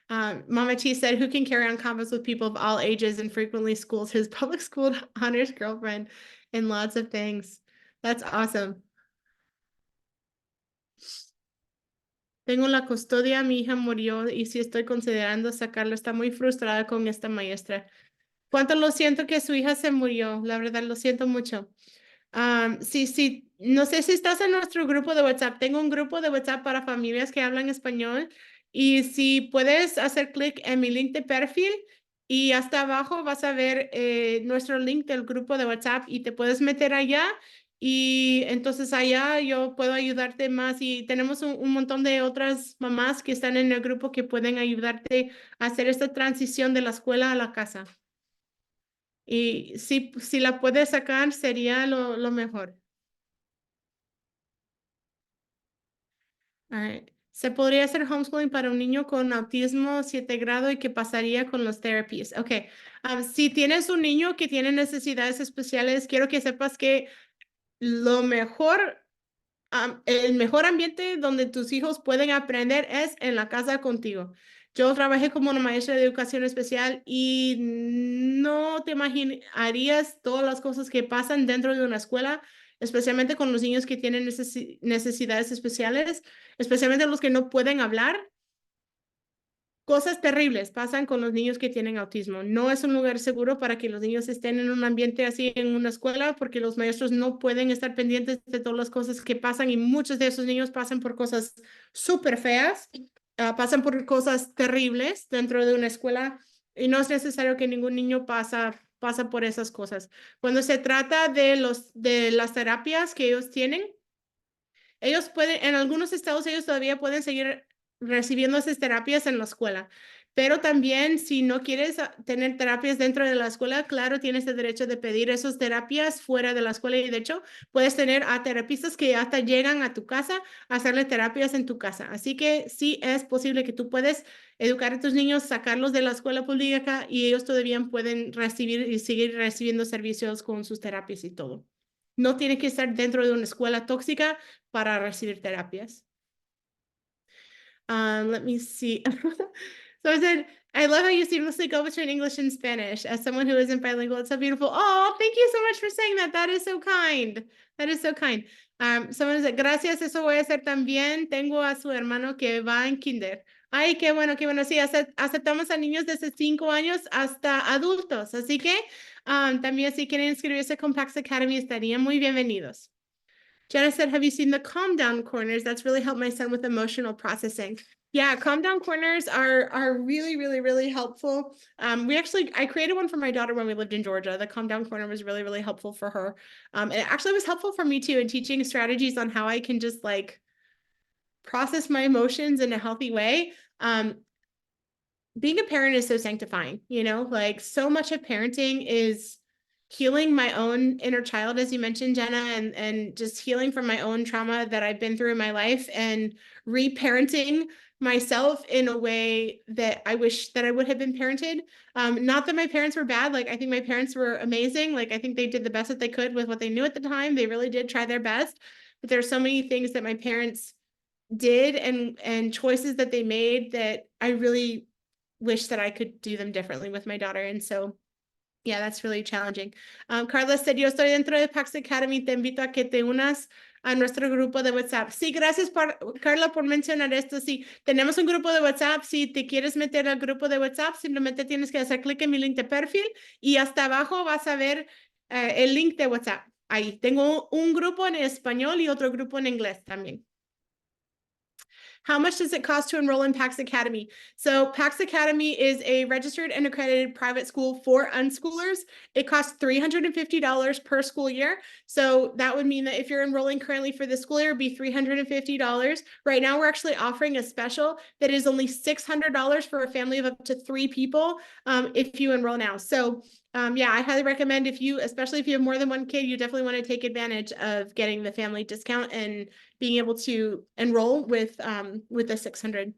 Mama T said, who can carry on convos with people of all ages and frequently schools his public school honors girlfriend and lots of things. That's awesome. Tengo la custodia, mi hija murió y sí estoy considerando sacarlo. Está muy frustrada con esta maestra. Cuánto lo siento que su hija se murió, la verdad lo siento mucho. Sí, sí, no sé si estás en nuestro grupo de WhatsApp. Tengo un grupo de WhatsApp para familias que hablan español y si puedes hacer clic en mi link de perfil y hasta abajo vas a ver nuestro link del grupo de WhatsApp y te puedes meter allá y entonces allá yo puedo ayudarte más y tenemos un montón de otras mamás que están en el grupo que pueden ayudarte a hacer esta transición de la escuela a la casa. Y si la puedes sacar, sería lo mejor. Alright. Se podría hacer homeschooling para un niño con autismo 7 grado y qué pasaría con los therapies. Ok, si tienes un niño que tiene necesidades especiales, quiero que sepas que lo mejor el mejor ambiente donde tus hijos pueden aprender es en la casa contigo. Yo trabajé como una maestra de educación especial y no te imaginarías todas las cosas que pasan dentro de una escuela, especialmente con los niños que tienen necesidades especiales, especialmente los que no pueden hablar. Cosas terribles pasan con los niños que tienen autismo. No es un lugar seguro para que los niños estén en un ambiente así en una escuela porque los maestros no pueden estar pendientes de todas las cosas que pasan y muchos de esos niños pasan por cosas súper feas, pasan por cosas terribles dentro de una escuela y no es necesario que ningún niño pasa por esas cosas. Cuando se trata de las terapias que ellos tienen, ellos pueden, en algunos estados, ellos todavía pueden seguir recibiendo esas terapias en la escuela. Pero también, si no quieres tener terapias dentro de la escuela, claro, tienes el derecho de pedir esas terapias fuera de la escuela. Y de hecho, puedes tener a terapistas que hasta llegan a tu casa a hacerle terapias en tu casa. Así que sí es posible que tú puedes educar a tus niños, sacarlos de la escuela pública y ellos todavía pueden recibir y seguir recibiendo servicios con sus terapias y todo. No tiene que estar dentro de una escuela tóxica para recibir terapias. Let me see. So I said, I love how you seamlessly go between English and Spanish. As someone who isn't bilingual, it's so beautiful. Oh, thank you so much for saying that. That is so kind. That is so kind. Someone said, gracias, eso voy a hacer también. Tengo a su hermano que va en kinder. Ay, qué bueno, qué bueno. Sí, aceptamos a niños desde 5 años hasta adultos. Así que también si quieren inscribirse con Pax Academy, estarían muy bienvenidos. Jenna said, have you seen the calm down corners? That's really helped my son with emotional processing. Yeah, calm down corners are really, really, really helpful. I created one for my daughter when we lived in Georgia. The calm down corner was really, really helpful for her. It actually was helpful for me too in teaching strategies on how I can just like process my emotions in a healthy way. Being a parent is so sanctifying, you know, like so much of parenting is healing my own inner child, as you mentioned, Jenna, and just healing from my own trauma that I've been through in my life and reparenting myself in a way that I wish that I would have been parented. Not that my parents were bad. Like, I think my parents were amazing. Like, I think they did the best that they could with what they knew at the time. They really did try their best. But there's so many things that my parents did and choices that they made that I really wish that I could do them differently with my daughter. And so yeah, that's really challenging. Carla said, yo estoy dentro de Pax Academy, te invito a que te unas a nuestro grupo de WhatsApp. Sí, gracias Carla por mencionar esto. Sí, tenemos un grupo de WhatsApp. Si te quieres meter al grupo de WhatsApp, simplemente tienes que hacer clic en mi link de perfil y hasta abajo vas a ver el link de WhatsApp. Ahí tengo un grupo en español y otro grupo en inglés también. How much does it cost to enroll in Pax Academy? So Pax Academy is a registered and accredited private school for unschoolers. It costs $350 per school year. So that would mean that if you're enrolling currently for the school year, it'd be $350. Right now, we're actually offering a special that is only $600 for a family of up to 3 people if you enroll now. So yeah, I highly recommend especially if you have more than one kid, you definitely want to take advantage of getting the family discount and being able to enroll with the 600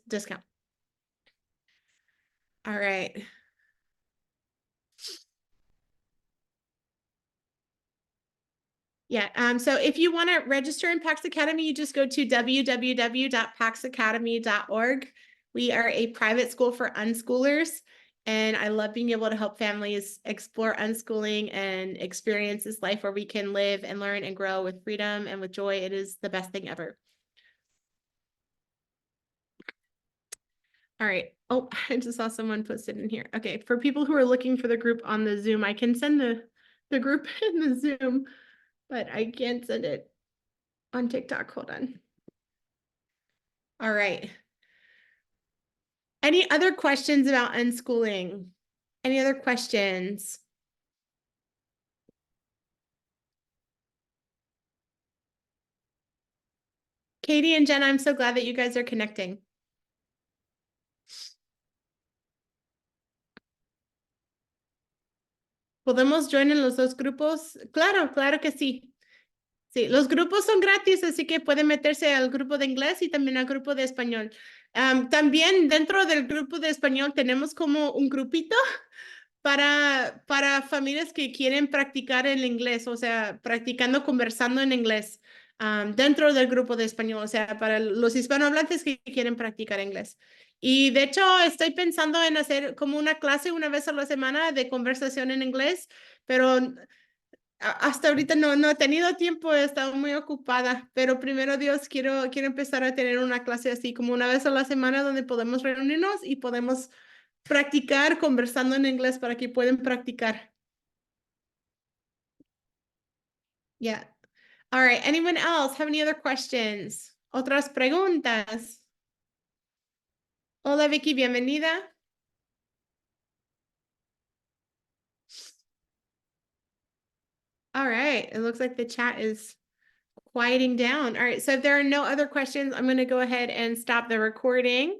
discount. All right. Yeah, so if you want to register in Pax Academy, you just go to www.paxacademy.org. We are a private school for unschoolers, and I love being able to help families explore unschooling and experience this life where we can live and learn and grow with freedom and with joy. It is the best thing ever. All right. Oh, I just saw someone posted in here. Okay, for people who are looking for the group on the Zoom, I can send the group in the Zoom, but I can't send it on TikTok. Hold on. All right. Any other questions about unschooling? Any other questions? Katie and Jenna, I'm so glad that you guys are connecting. ¿Podemos join en los dos grupos? Claro, claro que sí. Sí, los grupos son gratis, así que pueden meterse al grupo de inglés y también al grupo de español. También dentro del grupo de español tenemos como un grupito para familias que quieren practicar el inglés, o sea, practicando, conversando en inglés, dentro del grupo de español, o sea, para los hispanohablantes que quieren practicar inglés. Y de hecho, estoy pensando en hacer como una clase una vez a la semana de conversación en inglés, pero hasta ahorita no he tenido tiempo, he estado muy ocupada, pero primero Dios, quiero empezar a tener una clase así como una vez a la semana donde podemos reunirnos y podemos practicar conversando en inglés para que puedan practicar. Yeah. All right. Anyone else have any other questions? ¿Otras preguntas? Hola, Vicky, bienvenida. All right. It looks like the chat is quieting down. All right. So if there are no other questions, I'm going to go ahead and stop the recording.